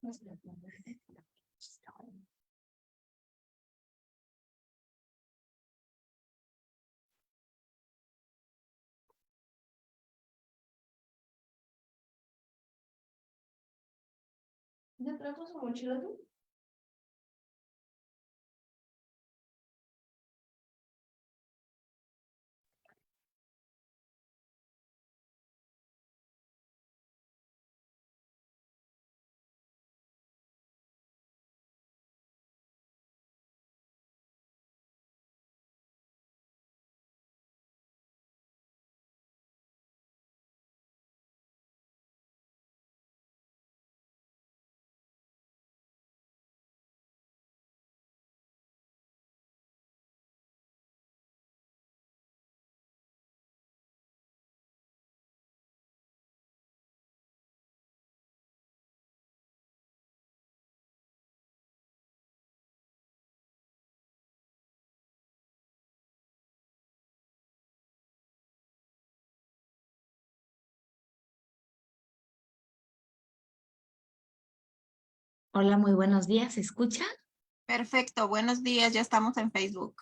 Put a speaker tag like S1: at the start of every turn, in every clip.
S1: ¿Me trajo su mochila tú?
S2: Hola, muy buenos días. ¿Se escucha?
S3: Perfecto, buenos días, ya estamos en Facebook.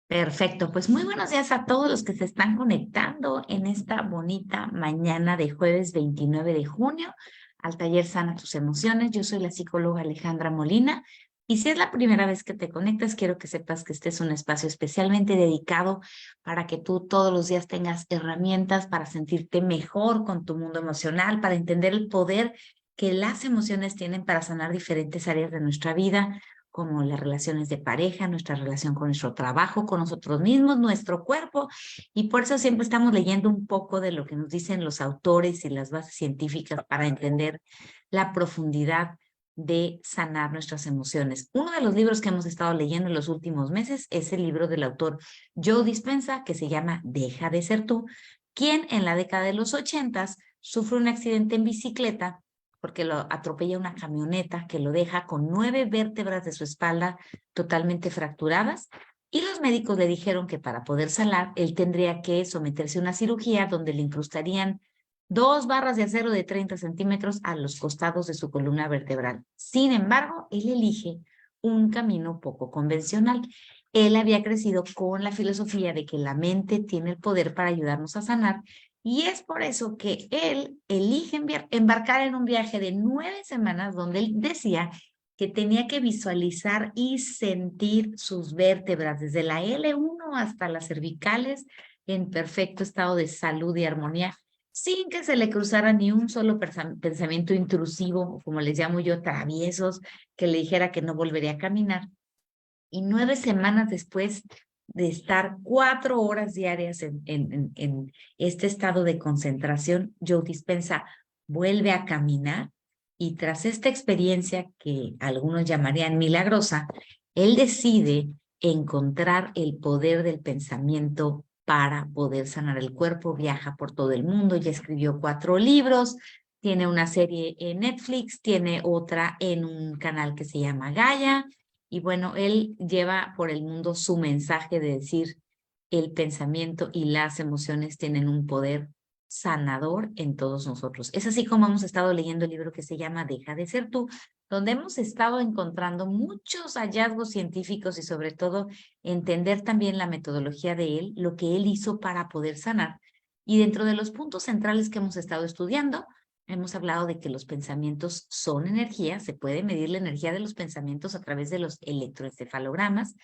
S2: Perfecto, pues muy buenos días a todos los que se están conectando en esta bonita mañana de jueves 29 de junio al taller Sana tus emociones. Yo soy la psicóloga Alejandra Molina y si es la primera vez que te conectas, quiero que sepas que este es un espacio especialmente dedicado para que tú todos los días tengas herramientas para sentirte mejor con tu mundo emocional, para entender el poder que las emociones tienen para sanar diferentes áreas de nuestra vida, como las relaciones de pareja, nuestra relación con nuestro trabajo, con nosotros mismos, nuestro cuerpo. Y por eso siempre estamos leyendo un poco de lo que nos dicen los autores y las bases científicas para entender la profundidad de sanar nuestras emociones. Uno de los libros que hemos estado leyendo en los últimos meses es el libro del autor Joe Dispenza, que se llama Deja de ser tú, quien en la década de los 80 sufre un accidente en bicicleta porque lo atropella una camioneta que lo deja con 9 vértebras de su espalda totalmente fracturadas y los médicos le dijeron que para poder sanar él tendría que someterse a una cirugía donde le incrustarían 2 barras de acero de 30 centímetros a los costados de su columna vertebral. Sin embargo, él elige un camino poco convencional. Él había crecido con la filosofía de que la mente tiene el poder para ayudarnos a sanar y es por eso que él elige embarcar en un viaje de 9 semanas donde él decía que tenía que visualizar y sentir sus vértebras, desde la L1 hasta las cervicales, en perfecto estado de salud y armonía, sin que se le cruzara ni un solo pensamiento intrusivo, o como les llamo yo, traviesos, que le dijera que no volvería a caminar. Y 9 semanas después de estar 4 horas diarias en este estado de concentración, Joe Dispenza vuelve a caminar y tras esta experiencia que algunos llamarían milagrosa, él decide encontrar el poder del pensamiento para poder sanar el cuerpo, viaja por todo el mundo, ya escribió 4 libros, tiene una serie en Netflix, tiene otra en un canal que se llama Gaia, y bueno, él lleva por el mundo su mensaje de decir el pensamiento y las emociones tienen un poder sanador en todos nosotros. Es así como hemos estado leyendo el libro que se llama Deja de ser tú, donde hemos estado encontrando muchos hallazgos científicos y sobre todo entender también la metodología de él, lo que él hizo para poder sanar. Y dentro de los puntos centrales que hemos estado estudiando, hemos hablado de que los pensamientos son energía, se puede medir la energía de los pensamientos a través de los electroencefalogramas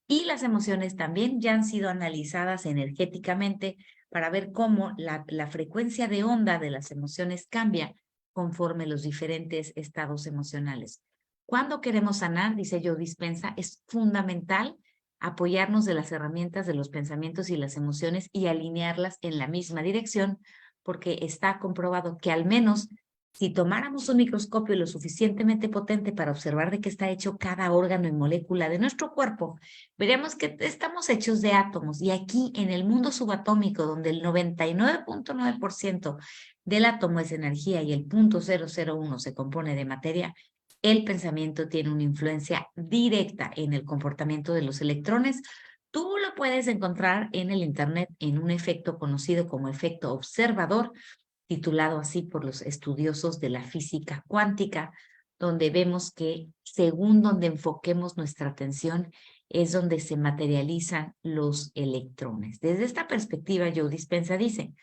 S2: y las emociones también ya han sido analizadas energéticamente para ver cómo la frecuencia de onda de las emociones cambia conforme los diferentes estados emocionales. Cuando queremos sanar, dice Joe Dispenza, es fundamental apoyarnos de las herramientas de los pensamientos y las emociones y alinearlas en la misma dirección, porque está comprobado que al menos si tomáramos un microscopio lo suficientemente potente para observar de qué está hecho cada órgano y molécula de nuestro cuerpo, veríamos que estamos hechos de átomos y aquí en el mundo subatómico, donde el 99.9% del átomo es energía y el 0.001 se compone de materia, el pensamiento tiene una influencia directa en el comportamiento de los electrones. Tú lo puedes encontrar en el Internet en un efecto conocido como efecto observador, titulado así por los estudiosos de la física cuántica, donde vemos que según donde enfoquemos nuestra atención es donde se materializan los electrones. Desde esta perspectiva, Joe Dispenza dice,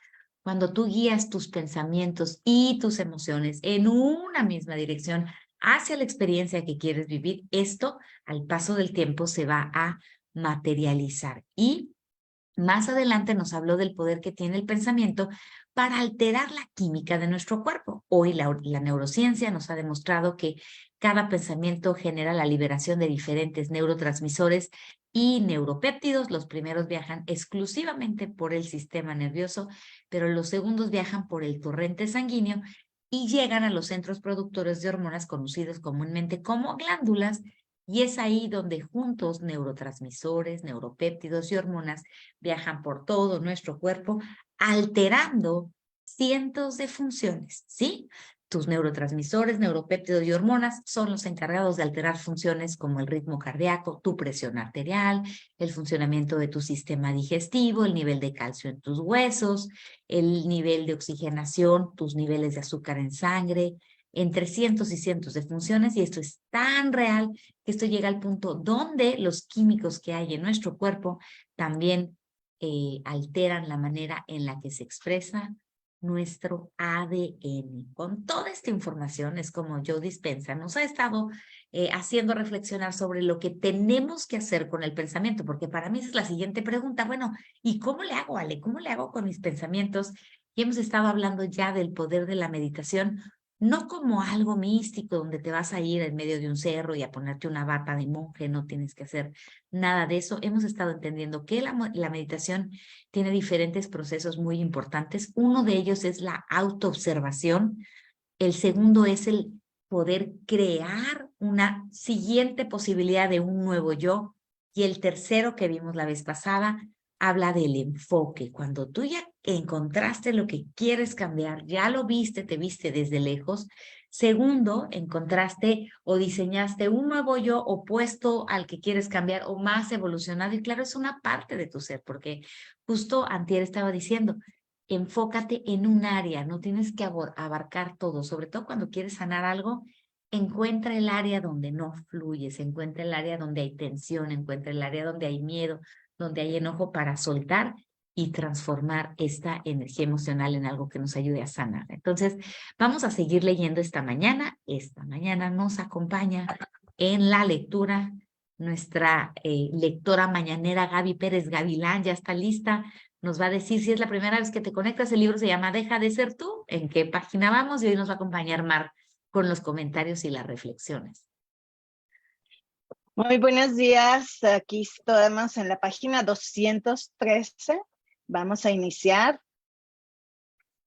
S2: cuando tú guías tus pensamientos y tus emociones en una misma dirección hacia la experiencia que quieres vivir, esto al paso del tiempo se va a materializar. Y más adelante nos habló del poder que tiene el pensamiento para alterar la química de nuestro cuerpo. Hoy la neurociencia nos ha demostrado que cada pensamiento genera la liberación de diferentes neurotransmisores y neuropéptidos. Los primeros viajan exclusivamente por el sistema nervioso, pero los segundos viajan por el torrente sanguíneo y llegan a los centros productores de hormonas conocidos comúnmente como glándulas. Y es ahí donde juntos neurotransmisores, neuropéptidos y hormonas viajan por todo nuestro cuerpo, alterando cientos de funciones, ¿sí? Tus neurotransmisores, neuropéptidos y hormonas son los encargados de alterar funciones como el ritmo cardíaco, tu presión arterial, el funcionamiento de tu sistema digestivo, el nivel de calcio en tus huesos, el nivel de oxigenación, tus niveles de azúcar en sangre, entre cientos y cientos de funciones, y esto es tan real que esto llega al punto donde los químicos que hay en nuestro cuerpo también alteran la manera en la que se expresa nuestro ADN. Con toda esta información es como Joe Dispenza nos ha estado haciendo reflexionar sobre lo que tenemos que hacer con el pensamiento, porque para mí esa es la siguiente pregunta. Bueno, ¿y cómo le hago, Ale? ¿Cómo le hago con mis pensamientos? Y hemos estado hablando ya del poder de la meditación, no como algo místico donde te vas a ir en medio de un cerro y a ponerte una bata de monje, no tienes que hacer nada de eso. Hemos estado entendiendo que la meditación tiene diferentes procesos muy importantes. Uno de ellos es la autoobservación. El segundo es el poder crear una siguiente posibilidad de un nuevo yo. Y el tercero que vimos la vez pasada habla del enfoque. Cuando tú ya encontraste lo que quieres cambiar, ya lo viste, te viste desde lejos. Segundo, encontraste o diseñaste un nuevo yo opuesto al que quieres cambiar o más evolucionado. Y claro, es una parte de tu ser, porque justo antier estaba diciendo, enfócate en un área, no tienes que abarcar todo, sobre todo cuando quieres sanar algo, encuentra el área donde no fluyes, encuentra el área donde hay tensión, encuentra el área donde hay miedo, donde hay enojo para soltar y transformar esta energía emocional en algo que nos ayude a sanar. Entonces, vamos a seguir leyendo esta mañana. Esta mañana nos acompaña en la lectura nuestra lectora mañanera Gaby Pérez Gavilán, ya está lista. Nos va a decir si es la primera vez que te conectas. El libro se llama Deja de ser tú. ¿En qué página vamos? Y hoy nos va a acompañar Mar con los comentarios y las reflexiones.
S1: Muy buenos días. Aquí estamos en la página 213. Vamos a iniciar.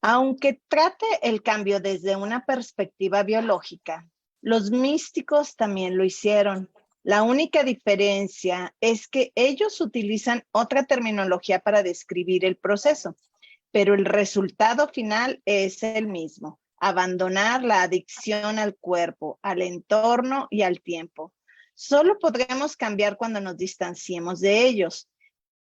S1: Aunque trate el cambio desde una perspectiva biológica, los místicos también lo hicieron. La única diferencia es que ellos utilizan otra terminología para describir el proceso, pero el resultado final es el mismo: abandonar la adicción al cuerpo, al entorno y al tiempo. Solo podremos cambiar cuando nos distanciemos de ellos.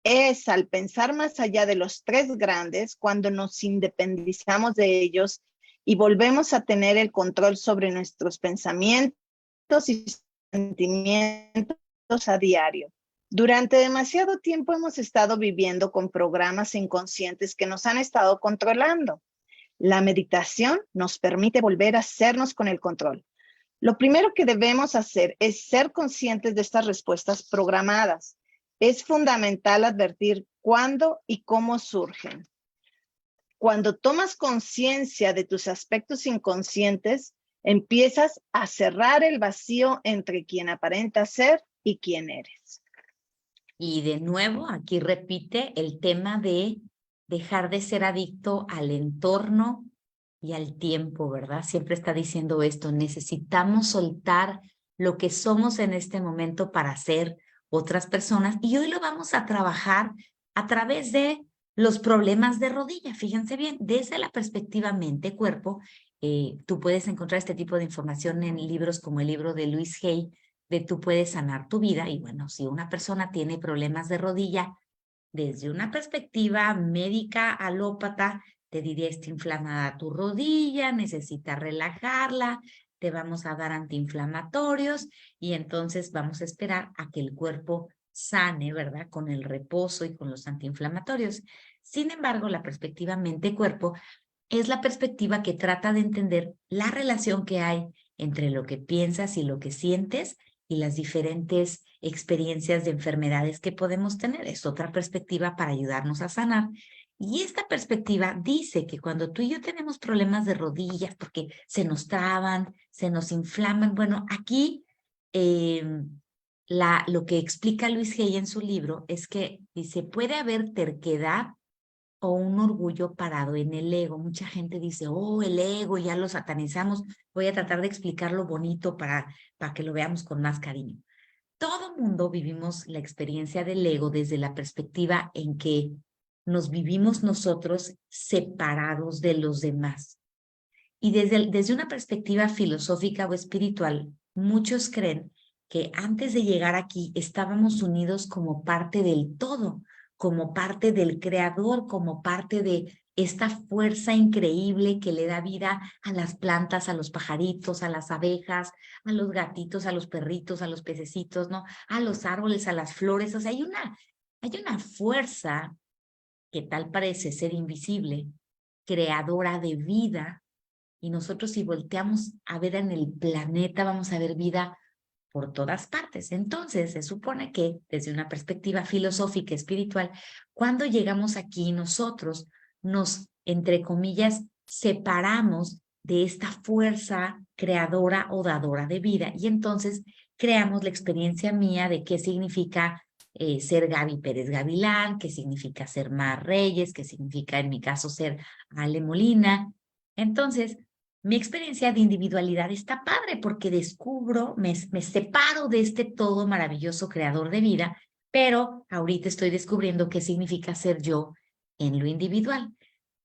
S1: Es al pensar más allá de los tres grandes, cuando nos independizamos de ellos y volvemos a tener el control sobre nuestros pensamientos y sentimientos a diario. Durante demasiado tiempo hemos estado viviendo con programas inconscientes que nos han estado controlando. La meditación nos permite volver a hacernos con el control. Lo primero que debemos hacer es ser conscientes de estas respuestas programadas. Es fundamental advertir cuándo y cómo surgen. Cuando tomas conciencia de tus aspectos inconscientes, empiezas a cerrar el vacío entre quien aparentas ser y quién eres.
S2: Y de nuevo, aquí repite el tema de dejar de ser adicto al entorno y al tiempo, ¿verdad? Siempre está diciendo esto, necesitamos soltar lo que somos en este momento para ser otras personas. Y hoy lo vamos a trabajar a través de los problemas de rodilla. Fíjense bien, desde la perspectiva mente-cuerpo, tú puedes encontrar este tipo de información en libros como el libro de Louise Hay, de Tú puedes sanar tu vida. Y bueno, si una persona tiene problemas de rodilla, desde una perspectiva médica alópata, te diría, está inflamada tu rodilla, necesitas relajarla, te vamos a dar antiinflamatorios y entonces vamos a esperar a que el cuerpo sane, ¿verdad? Con el reposo y con los antiinflamatorios. Sin embargo, la perspectiva mente-cuerpo es la perspectiva que trata de entender la relación que hay entre lo que piensas y lo que sientes y las diferentes experiencias de enfermedades que podemos tener. Es otra perspectiva para ayudarnos a sanar. Y esta perspectiva dice que cuando tú y yo tenemos problemas de rodillas porque se nos traban, se nos inflaman, bueno, aquí lo que explica Luis Hay en su libro es que dice, puede haber terquedad o un orgullo parado en el ego. Mucha gente dice, oh, el ego, ya lo satanizamos. Voy a tratar de explicarlo bonito para que lo veamos con más cariño. Todo mundo vivimos la experiencia del ego desde la perspectiva en que nos vivimos nosotros separados de los demás. Y desde una perspectiva filosófica o espiritual, muchos creen que antes de llegar aquí estábamos unidos como parte del todo, como parte del creador, como parte de esta fuerza increíble que le da vida a las plantas, a los pajaritos, a las abejas, a los gatitos, a los perritos, a los pececitos, ¿no? A los árboles, a las flores. O sea, hay una fuerza que tal parece ser invisible, creadora de vida, y nosotros si volteamos a ver en el planeta, vamos a ver vida por todas partes. Entonces, se supone que desde una perspectiva filosófica, espiritual, cuando llegamos aquí, nosotros nos, entre comillas, separamos de esta fuerza creadora o dadora de vida. Y entonces creamos la experiencia mía de qué significa ser Gaby Pérez Gavilán, qué significa ser Mar Reyes, qué significa en mi caso ser Ale Molina. Entonces, mi experiencia de individualidad está padre porque descubro, me separo de este todo maravilloso creador de vida, pero ahorita estoy descubriendo qué significa ser yo en lo individual.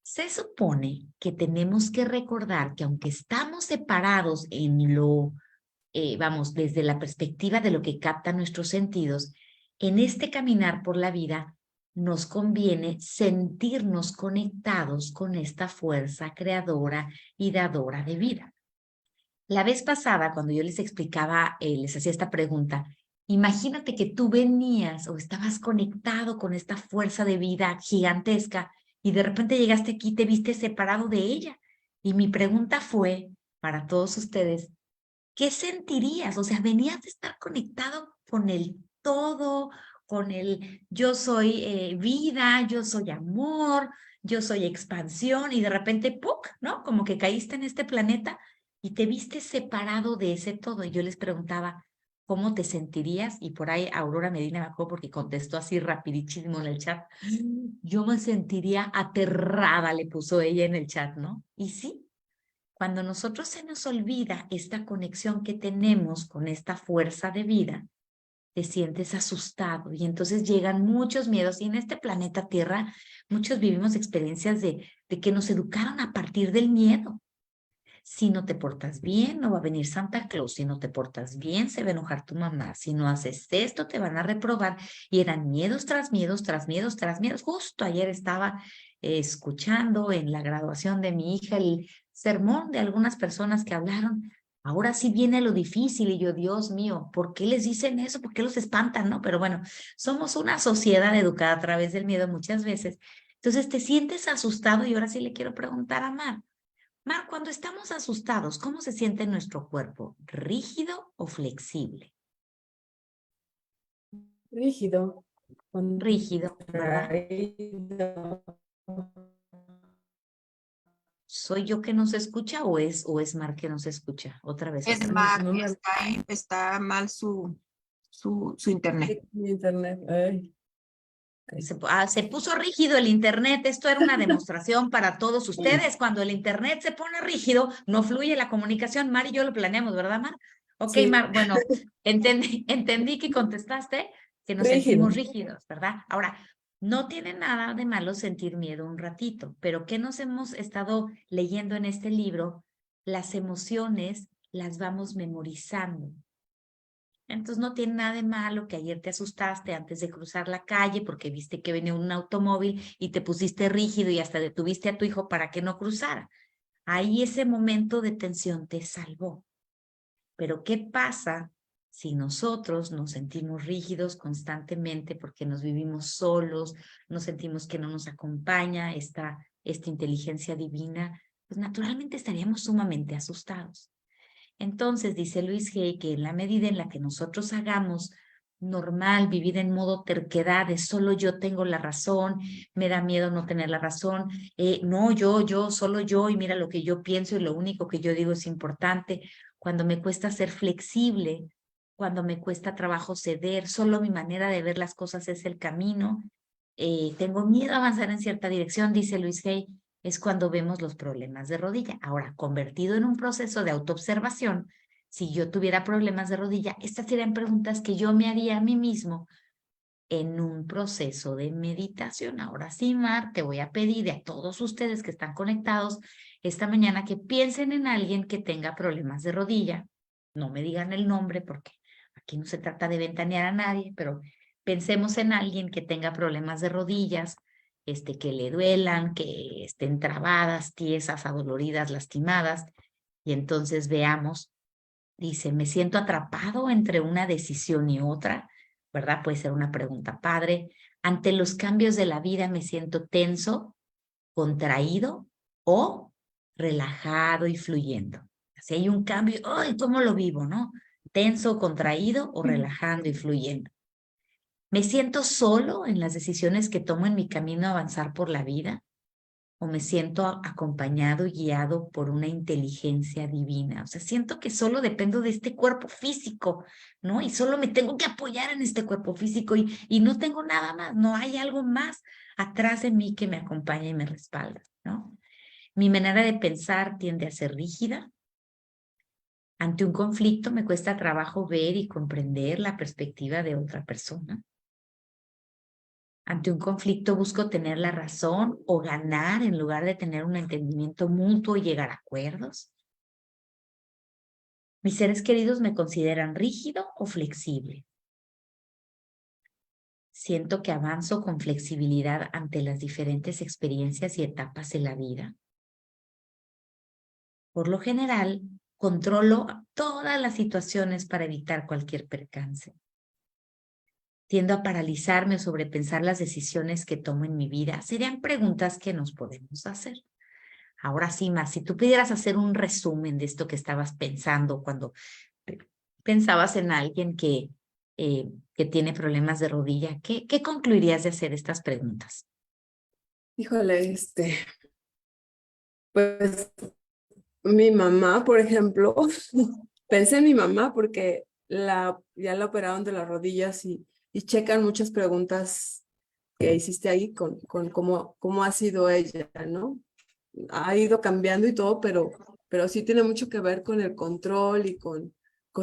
S2: Se supone que tenemos que recordar que aunque estamos separados en lo, vamos, desde la perspectiva de lo que captan nuestros sentidos, en este caminar por la vida nos conviene sentirnos conectados con esta fuerza creadora y dadora de vida. La vez pasada, cuando yo les explicaba, les hacía esta pregunta, imagínate que tú venías o estabas conectado con esta fuerza de vida gigantesca y de repente llegaste aquí y te viste separado de ella. Y mi pregunta fue, para todos ustedes, ¿qué sentirías? O sea, venías de estar conectado con el todo, con el yo soy vida, yo soy amor, yo soy expansión y de repente, ¡puc!, ¿no? Como que caíste en este planeta y te viste separado de ese todo. Y yo les preguntaba, ¿cómo te sentirías? Y por ahí Aurora Medina me acuerdo porque contestó así rapidísimo en el chat. Yo me sentiría aterrada, le puso ella en el chat, ¿no? Y sí. Cuando nosotros se nos olvida esta conexión que tenemos con esta fuerza de vida, te sientes asustado y entonces llegan muchos miedos. Y en este planeta Tierra, muchos vivimos experiencias de que nos educaron a partir del miedo. Si no te portas bien, no va a venir Santa Claus. Si no te portas bien, se va a enojar tu mamá. Si no haces esto, te van a reprobar. Y eran miedos tras miedos, tras miedos, tras miedos. Justo ayer estaba escuchando en la graduación de mi hija el sermón de algunas personas que hablaron. Ahora sí viene lo difícil y yo, Dios mío, ¿por qué les dicen eso? ¿Por qué los espantan? ¿No? Pero bueno, somos una sociedad educada a través del miedo muchas veces. Entonces te sientes asustado y ahora sí le quiero preguntar a Mar. Mar, cuando estamos asustados, ¿cómo se siente nuestro cuerpo? ¿Rígido o flexible?
S4: Rígido.
S2: Rígido, ¿verdad?
S4: Contraído.
S2: ¿Soy yo que no se escucha o es Mar que no se escucha? Otra vez.
S3: Es
S2: Otra vez.
S3: Mar,
S4: No me-
S3: está mal su internet.
S4: Mi internet. Ay.
S2: Se puso rígido el internet. Esto era una demostración para todos ustedes. Cuando el internet se pone rígido, no fluye la comunicación. Mar y yo lo planeamos, ¿verdad, Mar? Ok,
S4: Sí.
S2: Mar, bueno, entendí que contestaste que nos
S4: Rígido.
S2: sentimos rígidos, ¿verdad? Ahora, no tiene nada de malo sentir miedo un ratito, pero ¿qué nos hemos estado leyendo en este libro? Las emociones las vamos memorizando. Entonces no tiene nada de malo que ayer te asustaste antes de cruzar la calle porque viste que venía un automóvil y te pusiste rígido y hasta detuviste a tu hijo para que no cruzara. Ahí ese momento de tensión te salvó. Pero ¿qué pasa si nosotros nos sentimos rígidos constantemente porque nos vivimos solos, nos sentimos que no nos acompaña esta inteligencia divina? Pues naturalmente estaríamos sumamente asustados. Entonces, dice Luis Hay que en la medida en la que nosotros hagamos normal vivir en modo terquedad de solo yo tengo la razón, me da miedo no tener la razón, no, solo yo, y mira lo que yo pienso y lo único que yo digo es importante, cuando me cuesta ser flexible, cuando me cuesta trabajo ceder, solo mi manera de ver las cosas es el camino, tengo miedo a avanzar en cierta dirección, dice Luis Hay, es cuando vemos los problemas de rodilla. Ahora, convertido en un proceso de autoobservación, si yo tuviera problemas de rodilla, estas serían preguntas que yo me haría a mí mismo en un proceso de meditación. Ahora sí, Mar, te voy a pedir a todos ustedes que están conectados esta mañana que piensen en alguien que tenga problemas de rodilla. No me digan el nombre porque aquí no se trata de ventanear a nadie, pero pensemos en alguien que tenga problemas de rodillas, que le duelan, que estén trabadas, tiesas, adoloridas, lastimadas. Y entonces veamos, dice, me siento atrapado entre una decisión y otra, ¿verdad? Puede ser una pregunta padre. Ante los cambios de la vida me siento tenso, contraído o relajado y fluyendo. Si hay un cambio, ¡ay! ¿Cómo lo vivo, no? Tenso, contraído o relajando y fluyendo. ¿Me siento solo en las decisiones que tomo en mi camino a avanzar por la vida? ¿O me siento acompañado y guiado por una inteligencia divina? O sea, siento que solo dependo de este cuerpo físico, ¿no? Y solo me tengo que apoyar en este cuerpo físico y no tengo nada más, no hay algo más atrás de mí que me acompaña y me respalda, ¿no? Mi manera de pensar tiende a ser rígida. Ante un conflicto me cuesta trabajo ver y comprender la perspectiva de otra persona. Ante un conflicto busco tener la razón o ganar en lugar de tener un entendimiento mutuo y llegar a acuerdos. Mis seres queridos me consideran rígido o flexible. Siento que avanzo con flexibilidad ante las diferentes experiencias y etapas de la vida. Por lo general, controlo todas las situaciones para evitar cualquier percance. Tiendo a paralizarme o sobrepensar las decisiones que tomo en mi vida. Serían preguntas que nos podemos hacer. Ahora sí, Mar, si tú pudieras hacer un resumen de esto que estabas pensando cuando pensabas en alguien que tiene problemas de rodilla, ¿qué concluirías de hacer estas preguntas?
S4: Híjole, pues mi mamá, por ejemplo, pensé en mi mamá porque ya la operaron de las rodillas y checan muchas preguntas que hiciste ahí con cómo ha sido ella, ¿no? Ha ido cambiando y todo, pero sí tiene mucho que ver con el control y con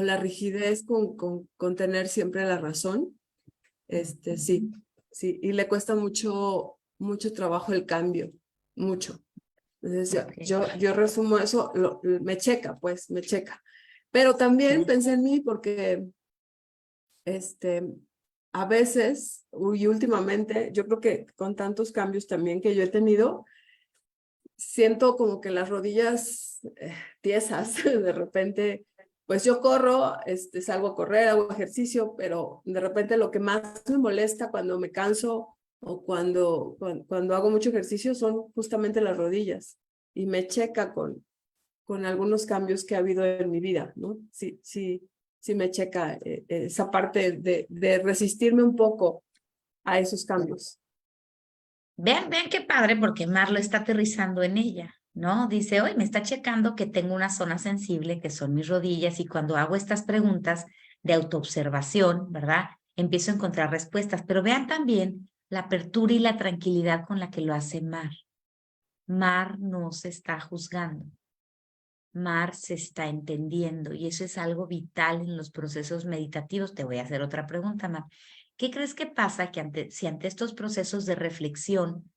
S4: la rigidez, con tener siempre la razón. Sí, y le cuesta mucho trabajo el cambio, mucho. Entonces yo resumo eso, me checa, me checa. Pero también pensé en mí porque a veces, y últimamente, yo creo que con tantos cambios también que yo he tenido, siento como que las rodillas tiesas, de repente, pues yo corro, salgo a correr, hago ejercicio, pero de repente lo que más me molesta cuando me canso o cuando hago mucho ejercicio son justamente las rodillas y me checa con algunos cambios que ha habido en mi vida, ¿no? Sí me checa esa parte de resistirme un poco a esos cambios.
S2: Vean qué padre porque Mar lo está aterrizando en ella, ¿no? Dice, hoy me está checando que tengo una zona sensible que son mis rodillas y cuando hago estas preguntas de autoobservación, ¿verdad? Empiezo a encontrar respuestas, pero vean también la apertura y la tranquilidad con la que lo hace Mar. Mar no se está juzgando. Mar se está entendiendo y eso es algo vital en los procesos meditativos. Te voy a hacer otra pregunta, Mar. ¿Qué crees que pasa si ante estos procesos de reflexión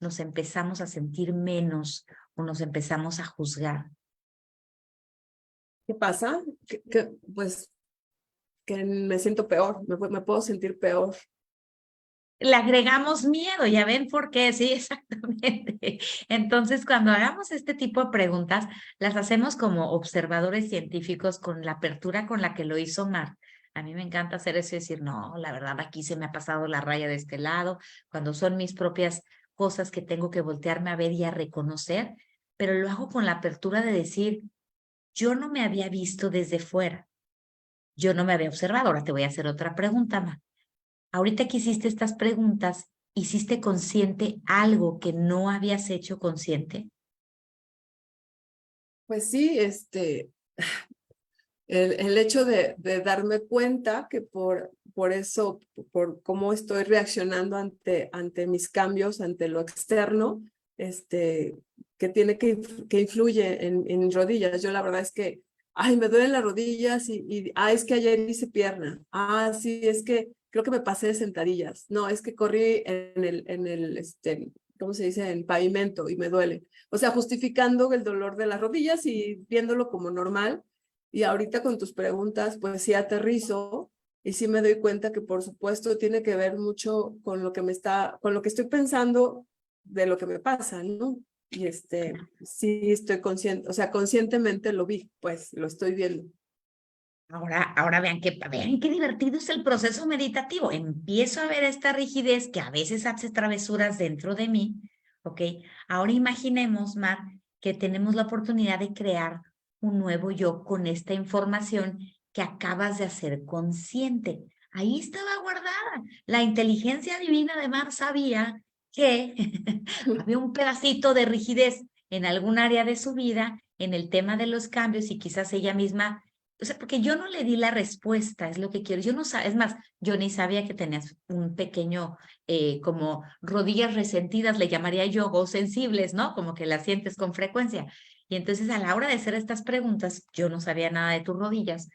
S2: nos empezamos a sentir menos o nos empezamos a juzgar?
S4: ¿Qué pasa? Pues que me siento peor, me puedo sentir peor.
S2: le agregamos miedo, ya ven por qué, sí, exactamente. Entonces, cuando hagamos este tipo de preguntas, las hacemos como observadores científicos con la apertura con la que lo hizo Mar. A mí me encanta hacer eso y decir, no, la verdad, aquí se me ha pasado la raya de este lado, cuando son mis propias cosas que tengo que voltearme a ver y a reconocer, pero lo hago con la apertura de decir, yo no me había visto desde fuera, yo no me había observado. Ahora te voy a hacer otra pregunta, Mar. Ahorita que hiciste estas preguntas, ¿hiciste consciente algo que no habías hecho consciente?
S4: Pues sí, el hecho de darme cuenta que por eso, por cómo estoy reaccionando ante mis cambios, ante lo externo, que tiene que influye en mis rodillas. Yo la verdad es que, ay, me duelen las rodillas es que ayer hice pierna. Sí, es que creo que me pasé de sentadillas. No, es que corrí ¿cómo se dice? En pavimento y me duele. O sea, justificando el dolor de las rodillas y viéndolo como normal. Y ahorita con tus preguntas, pues sí aterrizo y sí me doy cuenta que por supuesto tiene que ver mucho con lo que con lo que estoy pensando de lo que me pasa, ¿no? Y sí estoy consciente, o sea, conscientemente lo vi, pues lo estoy viendo.
S2: Ahora vean qué divertido es el proceso meditativo. Empiezo a ver esta rigidez que a veces hace travesuras dentro de mí, ¿ok? Ahora imaginemos, Mar, que tenemos la oportunidad de crear un nuevo yo con esta información que acabas de hacer consciente. Ahí estaba guardada. La inteligencia divina de Mar sabía que había un pedacito de rigidez en algún área de su vida, en el tema de los cambios, y quizás ella misma, o sea, porque yo no le di la respuesta, es lo que quiero. Yo no sabía, es más, yo ni sabía que tenías un pequeño, como rodillas resentidas, le llamaría yo, o sensibles, ¿no? Como que las sientes con frecuencia. Y entonces a la hora de hacer estas preguntas, yo no sabía nada de tus rodillas,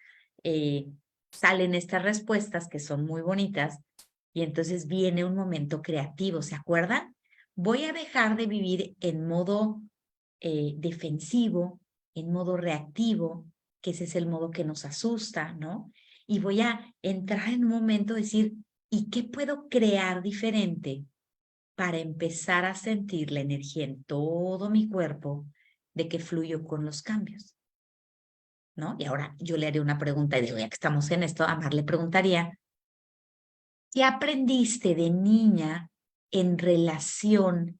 S2: eh, salen estas respuestas que son muy bonitas, y entonces viene un momento creativo, ¿se acuerdan? Voy a dejar de vivir en modo defensivo, en modo reactivo, que ese es el modo que nos asusta, ¿no? Y voy a entrar en un momento de decir, ¿y qué puedo crear diferente para empezar a sentir la energía en todo mi cuerpo de que fluyo con los cambios? ¿No? Y ahora yo le haré una pregunta y digo, ya que estamos en esto, a Mar le preguntaría, ¿qué aprendiste de niña en relación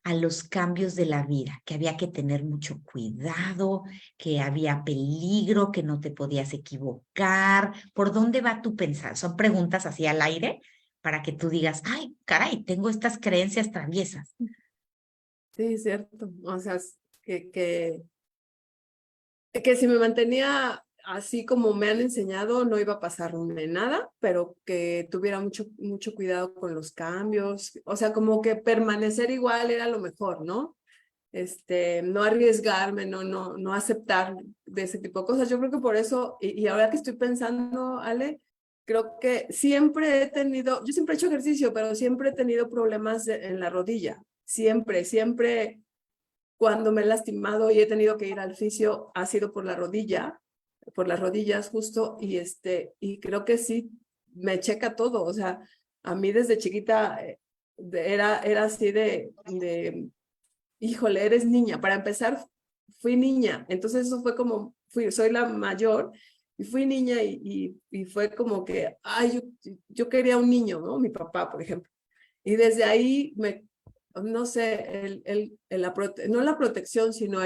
S2: a los cambios de la vida? Que había que tener mucho cuidado, que había peligro, que no te podías equivocar. ¿Por dónde va tu pensar? Son preguntas así al aire para que tú digas, ay, caray, tengo estas creencias traviesas.
S4: Sí, cierto. O sea, que si me mantenía así como me han enseñado, no iba a pasarme nada, pero que tuviera mucho cuidado con los cambios. O sea, como que permanecer igual era lo mejor, ¿no? No arriesgarme, no aceptar de ese tipo de cosas. Yo creo que por eso, y ahora que estoy pensando, Ale, creo que yo siempre he hecho ejercicio, pero siempre he tenido problemas en la rodilla. Siempre, cuando me he lastimado y he tenido que ir al fisio, ha sido por por las rodillas justo, y creo que sí, me checa todo. O sea, a mí desde chiquita era así híjole, eres niña. Para empezar, fui niña. Entonces eso fue como, soy la mayor y fui niña y fue como que, ay, yo quería un niño, ¿no? Mi papá, por ejemplo. Y desde ahí no sé, no la protección, sino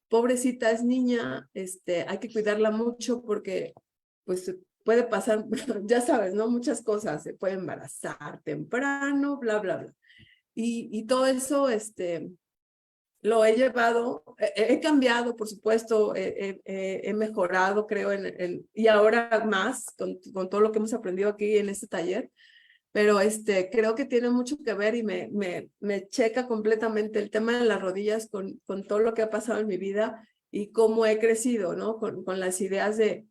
S4: pobrecita es niña, hay que cuidarla mucho porque pues puede pasar, ya sabes, ¿no? Muchas cosas, se puede embarazar temprano, bla, bla, bla. Y todo eso, lo he llevado, he cambiado, por supuesto, he mejorado, creo, y ahora más con todo lo que hemos aprendido aquí en este taller, pero creo que tiene mucho que ver y me checa completamente el tema de las rodillas con todo lo que ha pasado en mi vida y cómo he crecido, ¿no? Con las ideas de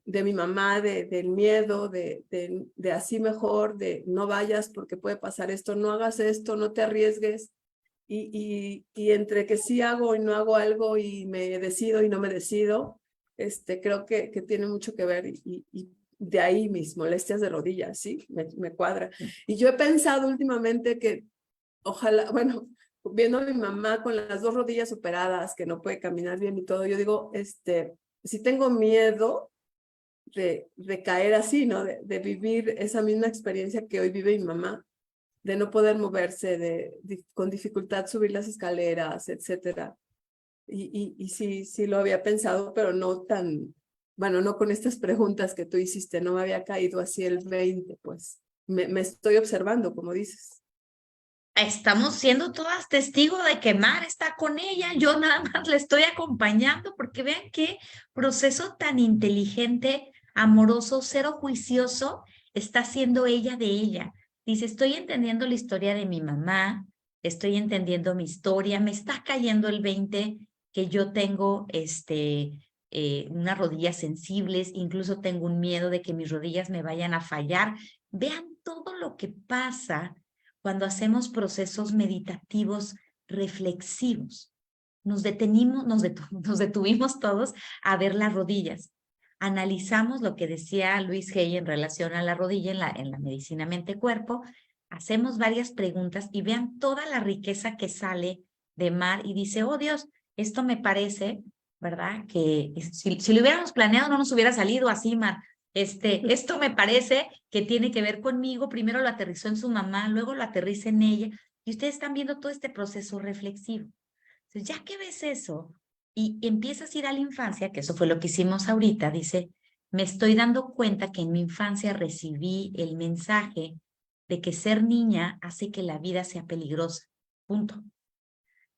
S4: mi mamá, del miedo, de así mejor, de no vayas porque puede pasar esto, no hagas esto, no te arriesgues. Y entre que sí hago y no hago algo y me decido y no me decido, creo que tiene mucho que ver de ahí mis molestias de rodillas, ¿sí? Me cuadra. Y yo he pensado últimamente que ojalá, bueno, viendo a mi mamá con las 2 rodillas operadas, que no puede caminar bien y todo, yo digo, sí tengo miedo de caer así, ¿no? De vivir esa misma experiencia que hoy vive mi mamá, de no poder moverse, con dificultad subir las escaleras, etcétera. Y sí lo había pensado, pero no tan, bueno, no con estas preguntas que tú hiciste, no me había caído así el 20, pues me estoy observando, como dices.
S2: Estamos siendo todas testigos de que Mar está con ella, yo nada más le estoy acompañando, porque vean qué proceso tan inteligente, amoroso, cero juicioso está haciendo ella de ella. Dice, estoy entendiendo la historia de mi mamá, estoy entendiendo mi historia, me está cayendo el 20 que yo tengo unas rodillas sensibles, incluso tengo un miedo de que mis rodillas me vayan a fallar. Vean todo lo que pasa cuando hacemos procesos meditativos reflexivos. Nos detuvimos todos a ver las rodillas. Analizamos lo que decía Luis Hay en relación a la rodilla en la medicina mente-cuerpo. Hacemos varias preguntas y vean toda la riqueza que sale de Mar y dice, oh Dios, esto me parece, ¿verdad? Que si lo hubiéramos planeado no nos hubiera salido así, Mar. Esto me parece que tiene que ver conmigo. Primero lo aterrizó en su mamá, luego lo aterriza en ella. Y ustedes están viendo todo este proceso reflexivo. Entonces, ya que ves eso y empiezas a ir a la infancia, que eso fue lo que hicimos ahorita, dice, me estoy dando cuenta que en mi infancia recibí el mensaje de que ser niña hace que la vida sea peligrosa. Punto.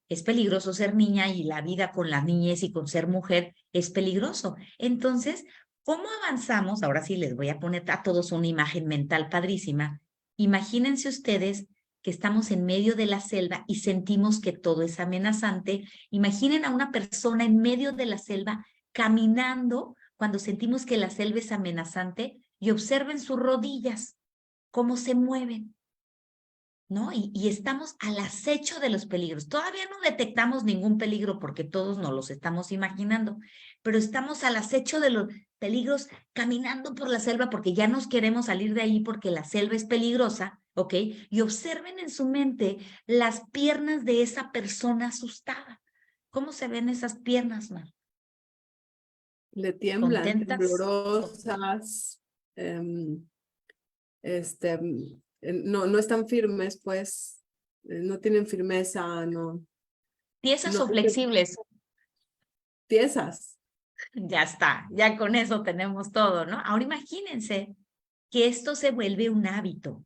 S2: Es peligroso ser niña y la vida con la niñez y con ser mujer es peligroso. Entonces, ¿cómo avanzamos? Ahora sí les voy a poner a todos una imagen mental padrísima. Imagínense ustedes que estamos en medio de la selva y sentimos que todo es amenazante. Imaginen a una persona en medio de la selva caminando cuando sentimos que la selva es amenazante y observen sus rodillas, cómo se mueven, ¿no? Y estamos al acecho de los peligros. Todavía no detectamos ningún peligro porque todos nos los estamos imaginando, pero estamos al acecho de los peligros caminando por la selva porque ya nos queremos salir de ahí porque la selva es peligrosa, ¿ok? Y observen en su mente las piernas de esa persona asustada. ¿Cómo se ven esas piernas, Mar?
S4: Le tiemblan,
S2: ¿Contentas?
S4: temblorosas, no están firmes, pues, no tienen firmeza, no,
S2: ¿Tiesas
S4: no,
S2: o flexibles?
S4: tiesas.
S2: Ya está, ya con eso tenemos todo, ¿no? Ahora imagínense que esto se vuelve un hábito.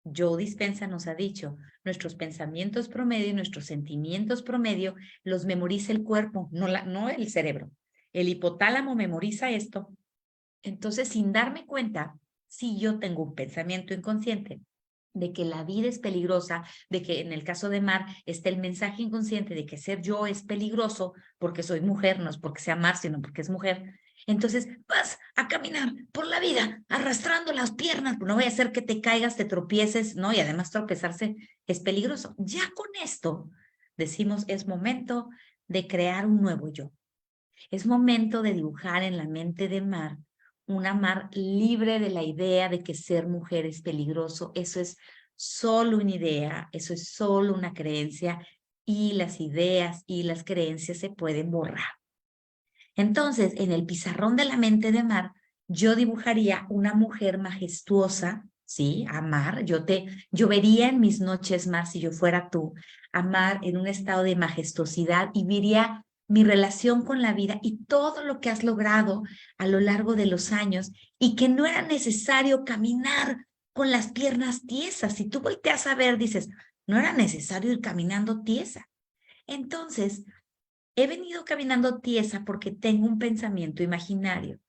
S2: Joe Dispenza nos ha dicho, nuestros pensamientos promedio y nuestros sentimientos promedio los memoriza el cuerpo, no el cerebro. El hipotálamo memoriza esto. Entonces, sin darme cuenta, si yo tengo un pensamiento inconsciente de que la vida es peligrosa, de que en el caso de Mar está el mensaje inconsciente de que ser yo es peligroso porque soy mujer, no es porque sea Mar, sino porque es mujer. Entonces vas a caminar por la vida arrastrando las piernas, no vaya a ser que te caigas, te tropieces, ¿no? Y además tropezarse es peligroso. Ya con esto decimos, es momento de crear un nuevo yo. Es momento de dibujar en la mente de Mar una Mar libre de la idea de que ser mujer es peligroso. Eso es solo una idea, eso es solo una creencia y las ideas y las creencias se pueden borrar. Entonces, en el pizarrón de la mente de Mar, yo dibujaría una mujer majestuosa, ¿sí? A Mar, yo vería en mis noches, Mar, si yo fuera tú, a Mar en un estado de majestuosidad y vería mi relación con la vida y todo lo que has logrado a lo largo de los años y que no era necesario caminar con las piernas tiesas. Si tú volteas a ver, dices, no era necesario ir caminando tiesa. Entonces, he venido caminando tiesa porque tengo un pensamiento imaginario.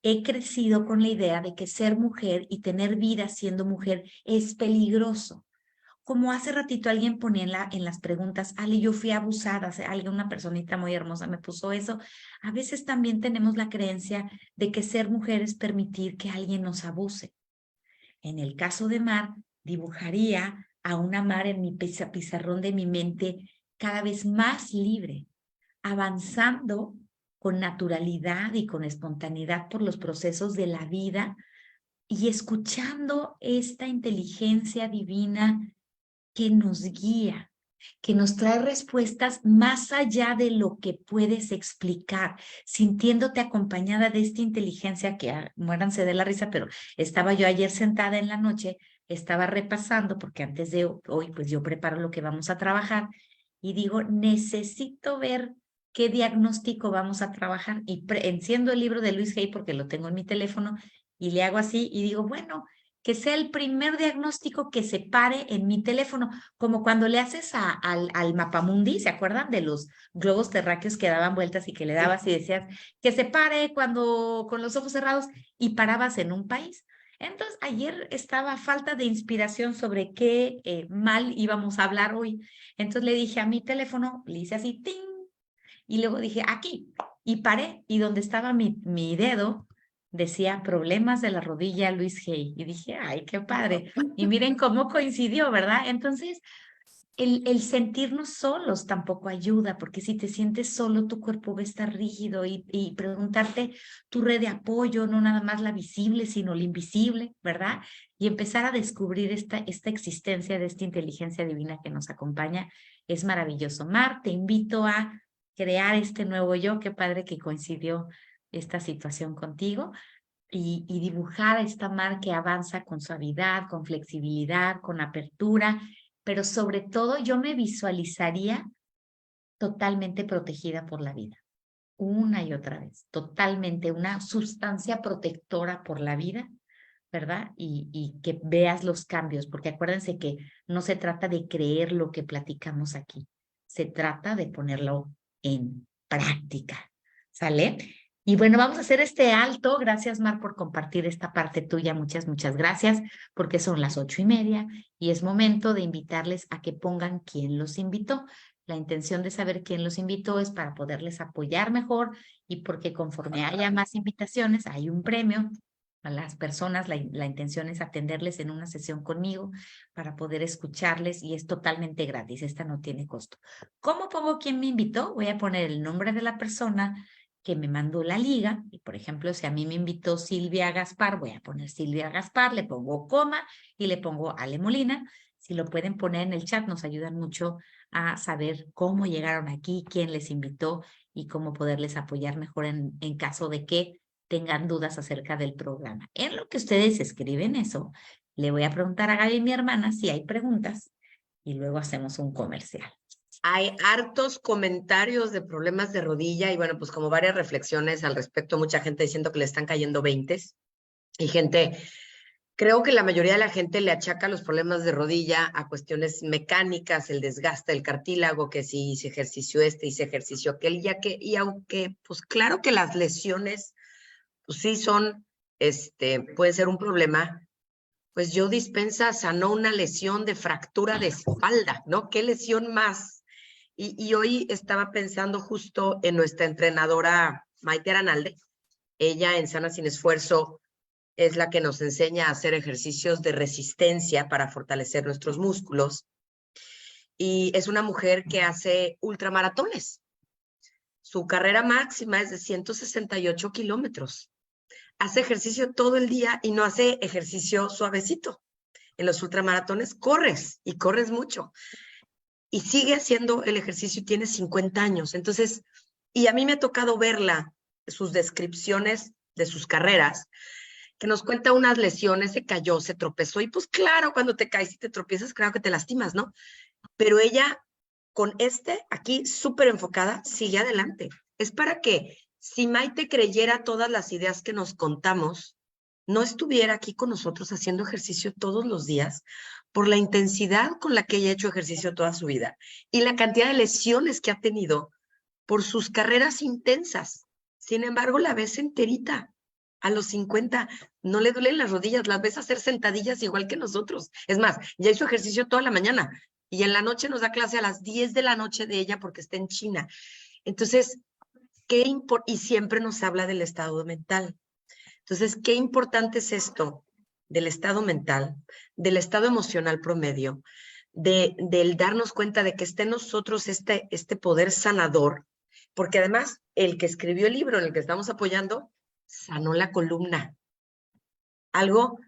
S2: He crecido con la idea de que ser mujer y tener vida siendo mujer es peligroso. Como hace ratito alguien ponía en las preguntas, Ali, yo fui abusada, una personita muy hermosa me puso eso. A veces también tenemos la creencia de que ser mujer es permitir que alguien nos abuse. En el caso de Mar, dibujaría a una Mar en mi pizarrón de mi mente cada vez más libre, avanzando con naturalidad y con espontaneidad por los procesos de la vida, y escuchando esta inteligencia divina que nos guía, que nos trae respuestas más allá de lo que puedes explicar, sintiéndote acompañada de esta inteligencia que, muéranse de la risa, pero estaba yo ayer sentada en la noche, estaba repasando, porque antes de hoy, pues yo preparo lo que vamos a trabajar, y digo, necesito ver qué diagnóstico vamos a trabajar, y enciendo el libro de Luis Hay porque lo tengo en mi teléfono, y le hago así, y digo, bueno, que sea el primer diagnóstico que se pare en mi teléfono, como cuando le haces al mapamundi, ¿se acuerdan de los globos terráqueos que daban vueltas y que le dabas y decías que se pare cuando con los ojos cerrados y parabas en un país? Entonces, ayer estaba falta de inspiración sobre qué mal íbamos a hablar hoy. Entonces le dije a mi teléfono, le hice así, ¡ting! Y luego dije, aquí, y paré, y donde estaba mi dedo, decía problemas de la rodilla Luis Hay. Y dije, ay, qué padre. Y miren cómo coincidió, ¿verdad? Entonces, el sentirnos solos tampoco ayuda, porque si te sientes solo, tu cuerpo va a estar rígido y preguntarte tu red de apoyo, no nada más la visible, sino la invisible, ¿verdad? Y empezar a descubrir esta existencia de esta inteligencia divina que nos acompaña es maravilloso. Mar, te invito a crear este nuevo yo. Qué padre que coincidió esta situación contigo. Y dibujar a esta Mar que avanza con suavidad, con flexibilidad, con apertura, pero sobre todo yo me visualizaría totalmente protegida por la vida, una y otra vez, totalmente una sustancia protectora por la vida, ¿verdad? Y que veas los cambios, porque acuérdense que no se trata de creer lo que platicamos aquí, se trata de ponerlo en práctica, ¿sale? Y bueno, vamos a hacer este alto. Gracias, Mar, por compartir esta parte tuya. Muchas, muchas gracias, porque son las 8:30 y es momento de invitarles a que pongan quién los invitó. La intención de saber quién los invitó es para poderles apoyar mejor y porque conforme haya más invitaciones, hay un premio a las personas. La intención es atenderles en una sesión conmigo para poder escucharles y es totalmente gratis. Esta no tiene costo. ¿Cómo pongo quién me invitó? Voy a poner el nombre de la persona que me mandó la liga, y por ejemplo, si a mí me invitó Silvia Gaspar, voy a poner Silvia Gaspar, le pongo coma y le pongo Ale Molina. Si lo pueden poner en el chat, nos ayudan mucho a saber cómo llegaron aquí, quién les invitó y cómo poderles apoyar mejor en caso de que tengan dudas acerca del programa. En lo que ustedes escriben eso, le voy a preguntar a Gaby, mi hermana, si hay preguntas y luego hacemos un comercial.
S5: Hay hartos comentarios de problemas de rodilla y bueno, pues como varias reflexiones al respecto, mucha gente diciendo que le están cayendo 20s y gente, creo que la mayoría de la gente le achaca los problemas de rodilla a cuestiones mecánicas, el desgaste del cartílago, que si hice ejercicio hice ejercicio aquel, y aunque pues claro que las lesiones pues sí son, puede ser un problema, pues yo dispensa sanó una lesión de fractura de espalda, ¿no? ¿Qué lesión más? Y hoy estaba pensando justo en nuestra entrenadora Maite Aranalde. Ella en Sana Sin Esfuerzo es la que nos enseña a hacer ejercicios de resistencia para fortalecer nuestros músculos. Y es una mujer que hace ultramaratones. Su carrera máxima es de 168 kilómetros. Hace ejercicio todo el día y no hace ejercicio suavecito. En los ultramaratones corres y corres mucho. Y sigue haciendo el ejercicio y tiene 50 años. Entonces, y a mí me ha tocado verla, sus descripciones de sus carreras, que nos cuenta unas lesiones, se cayó, se tropezó, y pues claro, cuando te caes y te tropiezas, claro que te lastimas, ¿no? Pero ella, con aquí súper enfocada, sigue adelante. Es para que, si Maite creyera todas las ideas que nos contamos, no estuviera aquí con nosotros haciendo ejercicio todos los días por la intensidad con la que ella ha hecho ejercicio toda su vida y la cantidad de lesiones que ha tenido por sus carreras intensas. Sin embargo, la ves enterita. A los 50 no le duelen las rodillas, las ves hacer sentadillas igual que nosotros. Es más, ya hizo ejercicio toda la mañana y en la noche nos da clase a las 10 de la noche de ella porque está en China. Entonces, y siempre nos habla del estado mental. Entonces, qué importante es esto del estado mental, del estado emocional promedio, del darnos cuenta de que esté en nosotros este poder sanador, porque además el que escribió el libro en el que estamos apoyando sanó la columna. algo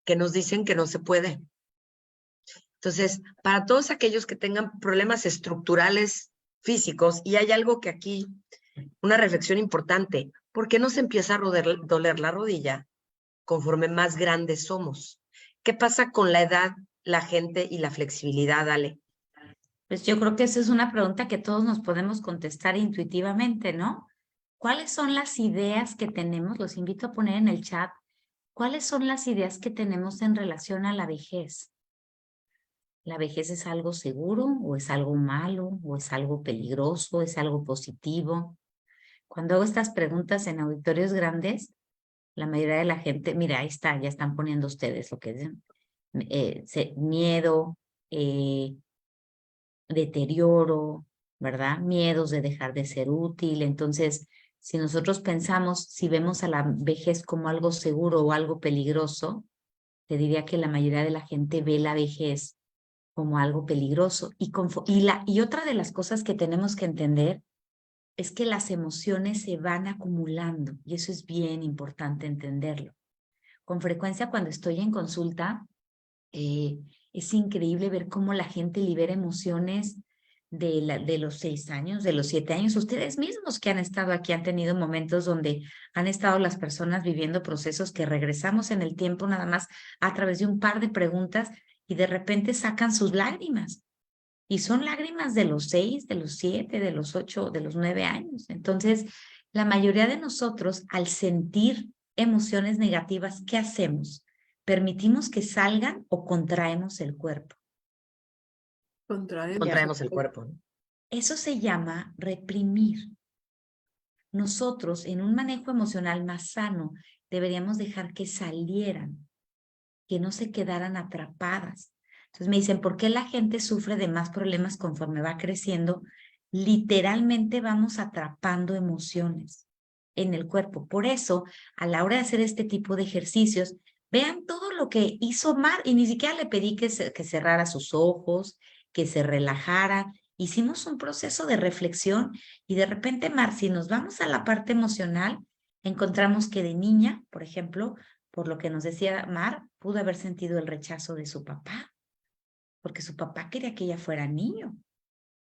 S5: que nos dicen que no se puede. Entonces, para todos aquellos que tengan problemas estructurales físicos, y hay algo que aquí, una reflexión importante, ¿por qué nos empieza a doler la rodilla conforme más grandes somos? ¿Qué pasa con la edad, la gente y la flexibilidad, Ale?
S2: Pues yo creo que esa es una pregunta que todos nos podemos contestar intuitivamente, ¿no? ¿Cuáles son las ideas que tenemos? Los invito a poner en el chat. ¿Cuáles son las ideas que tenemos en relación a la vejez? ¿La vejez es algo seguro o es algo malo o es algo peligroso, es algo positivo? Cuando hago estas preguntas en auditorios grandes, la mayoría de la gente, mira, ahí está, ya están poniendo ustedes lo que es miedo, deterioro, ¿verdad? Miedos de dejar de ser útil. Entonces, si nosotros pensamos, si vemos a la vejez como algo seguro o algo peligroso, te diría que la mayoría de la gente ve la vejez como algo peligroso. Y otra de las cosas que tenemos que entender es que las emociones se van acumulando y eso es bien importante entenderlo. Con frecuencia cuando estoy en consulta, es increíble ver cómo la gente libera emociones de los 6 años, de los 7 años. Ustedes mismos que han estado aquí han tenido momentos donde han estado las personas viviendo procesos que regresamos en el tiempo nada más a través de un par de preguntas y de repente sacan sus lágrimas. Y son lágrimas de los 6, de los 7, de los 8, de los 9 años. Entonces, la mayoría de nosotros, al sentir emociones negativas, ¿qué hacemos? ¿Permitimos que salgan o contraemos el cuerpo?
S5: Contraemos el cuerpo, ¿no?
S2: Eso se llama reprimir. Nosotros, en un manejo emocional más sano, deberíamos dejar que salieran, que no se quedaran atrapadas. Entonces me dicen, ¿por qué la gente sufre de más problemas conforme va creciendo? Literalmente vamos atrapando emociones en el cuerpo. Por eso, a la hora de hacer este tipo de ejercicios, vean todo lo que hizo Mar y ni siquiera le pedí que cerrara sus ojos, que se relajara. Hicimos un proceso de reflexión y de repente, Mar, si nos vamos a la parte emocional, encontramos que de niña, por ejemplo, por lo que nos decía Mar, pudo haber sentido el rechazo de su papá, porque su papá quería que ella fuera niño.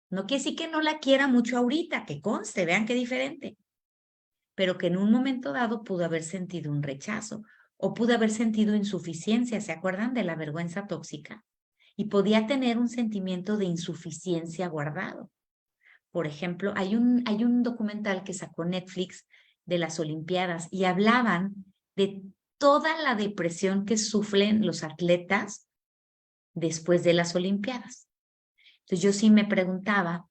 S2: No quiere decir que no la quiera mucho ahorita, que conste, vean qué diferente, pero que en un momento dado pudo haber sentido un rechazo o pudo haber sentido insuficiencia, ¿se acuerdan de la vergüenza tóxica? Y podía tener un sentimiento de insuficiencia guardado. Por ejemplo, hay un documental que sacó Netflix de las Olimpiadas y hablaban de toda la depresión que sufren los atletas después de las Olimpiadas. Entonces yo sí me preguntaba,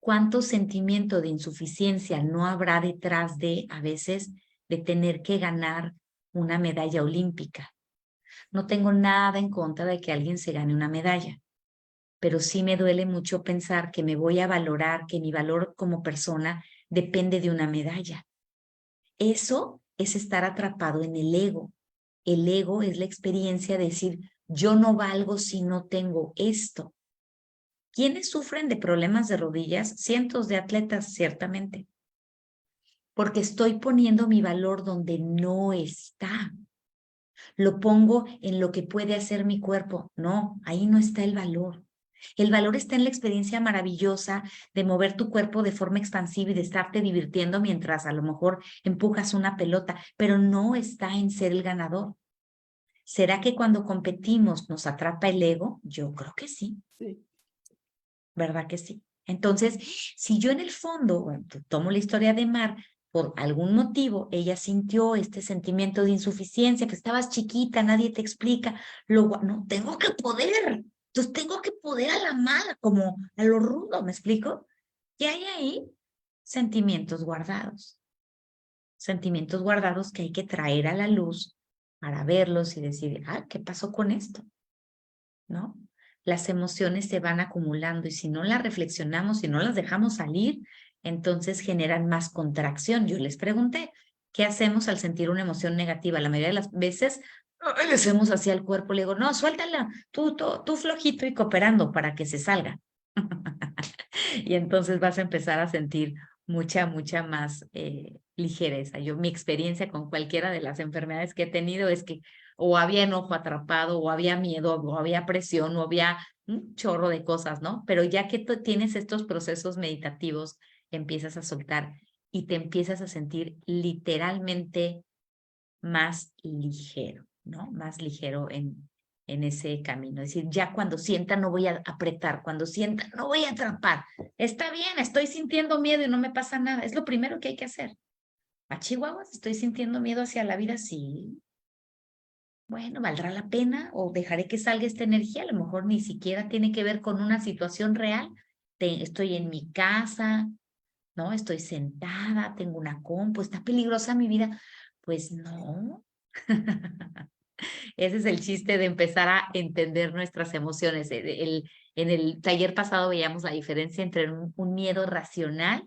S2: ¿cuánto sentimiento de insuficiencia no habrá detrás de, a veces, de tener que ganar una medalla olímpica? No tengo nada en contra de que alguien se gane una medalla, pero sí me duele mucho pensar que me voy a valorar, que mi valor como persona depende de una medalla. Eso es estar atrapado en el ego. El ego es la experiencia de decir, yo no valgo si no tengo esto. ¿Quiénes sufren de problemas de rodillas? Cientos de atletas, ciertamente. Porque estoy poniendo mi valor donde no está. Lo pongo en lo que puede hacer mi cuerpo. No, ahí no está el valor. El valor está en la experiencia maravillosa de mover tu cuerpo de forma expansiva y de estarte divirtiendo mientras a lo mejor empujas una pelota, pero no está en ser el ganador. ¿Será que cuando competimos nos atrapa el ego? Yo creo que sí.
S4: Sí.
S2: ¿Verdad que sí? Entonces, si yo en el fondo, bueno, tomo la historia de Mar, por algún motivo ella sintió este sentimiento de insuficiencia, que estabas chiquita, nadie te explica, no, tengo que poder, entonces tengo que poder a la mala, como a lo rudo, ¿me explico? ¿Qué hay ahí? Sentimientos guardados que hay que traer a la luz para verlos y decir, ¿qué pasó con esto? ¿No? Las emociones se van acumulando y si no las reflexionamos, si no las dejamos salir, entonces generan más contracción. Yo les pregunté, ¿qué hacemos al sentir una emoción negativa? La mayoría de las veces le hacemos hacia el cuerpo, le digo, no, suéltala, tú flojito y cooperando para que se salga. Y entonces vas a empezar a sentir mucha más ligereza. Mi experiencia con cualquiera de las enfermedades que he tenido es que o había enojo atrapado, o había miedo, o había presión, o había un chorro de cosas, ¿no? Pero ya que tú tienes estos procesos meditativos, empiezas a soltar y te empiezas a sentir literalmente más ligero, ¿no? Más ligero en ese camino. Es decir, ya cuando sienta no voy a apretar, cuando sienta no voy a atrapar. Está bien, estoy sintiendo miedo y no me pasa nada. Es lo primero que hay que hacer. ¿A Chihuahuas? ¿Estoy sintiendo miedo hacia la vida? Sí. Bueno, ¿valdrá la pena o dejaré que salga esta energía? A lo mejor ni siquiera tiene que ver con una situación real. Estoy en mi casa, ¿no? Estoy sentada, tengo una compu, ¿está peligrosa mi vida? Pues no. Ese es el chiste de empezar a entender nuestras emociones. En el taller pasado veíamos la diferencia entre un miedo racional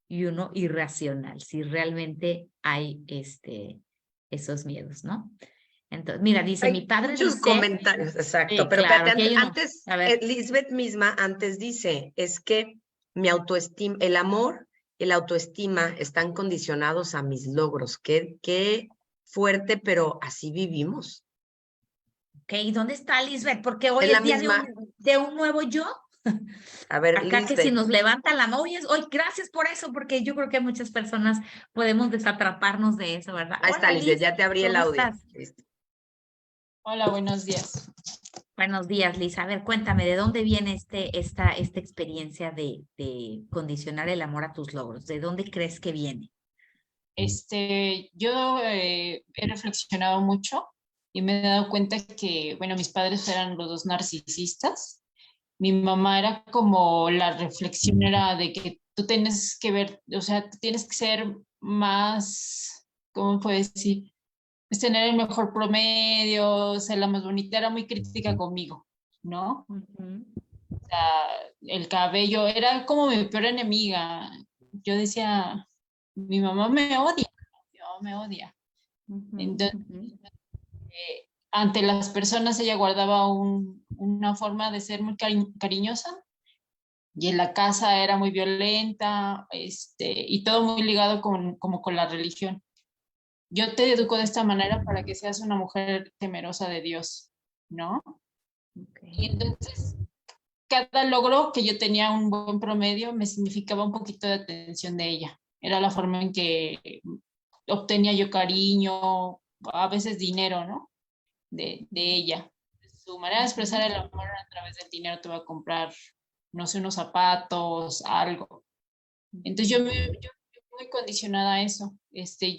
S2: y uno irracional, si realmente hay esos miedos, ¿no? Entonces, mira, dice, mi
S5: Hay
S2: padre
S5: muchos
S2: dice,
S5: comentarios, exacto. Pero
S2: claro,
S5: espérate,
S2: aquí hay uno.
S5: antes,
S2: A ver,
S5: Lisbeth misma antes dice, es que mi autoestima, el amor y la autoestima están condicionados a mis logros. Qué fuerte, pero así vivimos.
S2: ok, ¿dónde está Lisbeth? Porque hoy
S5: Es la
S2: es día
S5: misma,
S2: de un nuevo yo.
S5: a ver,
S2: Acá que si
S5: Lisbeth,
S2: nos levanta la novia, hoy gracias por eso, porque yo creo que muchas personas podemos desatraparnos de eso, ¿verdad?
S5: ahí está
S2: Hola
S5: Lisbeth,
S2: Liz,
S5: ya te abrí el
S2: ¿cómo
S5: audio.
S2: estás?
S5: Listo.
S6: Hola, buenos días.
S2: Buenos días, Liz. A ver, cuéntame, ¿de dónde viene esta experiencia de condicionar el amor a tus logros? ¿De dónde crees que viene?
S6: Yo he reflexionado mucho y me he dado cuenta que, bueno, mis padres eran los dos narcisistas. Mi mamá era como la reflexión era de que tú tienes que ver, o sea, tú tienes que ser más, ¿cómo puedes decir? Es tener el mejor promedio, ser la más bonita, era muy crítica conmigo, ¿no?
S2: Ujú.
S6: El cabello, era como mi peor enemiga. Yo decía, mi mamá me odia, mi mamá me odia.
S2: Ujú,
S6: Entonces,
S2: ujú.
S6: ante las personas ella guardaba una forma de ser muy cariñosa y en la casa era muy violenta, y todo muy ligado como con la religión. Yo te educo de esta manera para que seas una mujer temerosa de Dios, ¿no? Y
S2: Okay.
S6: entonces cada logro que yo tenía un buen promedio me significaba un poquito de atención de ella. Era la forma en que obtenía yo cariño, a veces dinero, ¿no? De ella. Su manera de expresar el amor a través del dinero te va a comprar, no sé, unos zapatos, algo. Entonces yo muy condicionada a eso.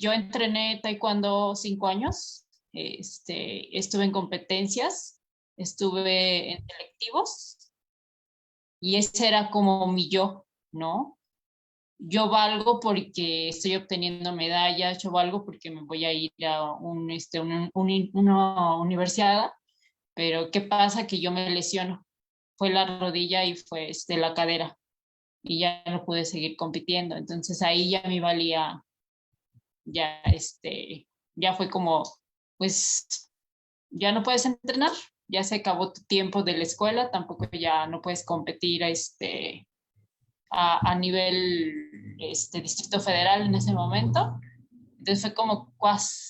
S6: Yo entrené taekwondo 5 años, estuve en competencias, estuve en selectivos y ese era como mi yo, ¿no? Yo valgo porque estoy obteniendo medallas, yo valgo porque me voy a ir a una universidad, pero ¿qué pasa? Que yo me lesiono. Fue la rodilla y fue la cadera y ya no pude seguir compitiendo. Entonces ahí ya me valía, ya ya fue como, pues ya no puedes entrenar, ya se acabó tu tiempo de la escuela, tampoco ya no puedes competir a nivel Distrito Federal en ese momento. Entonces fue como,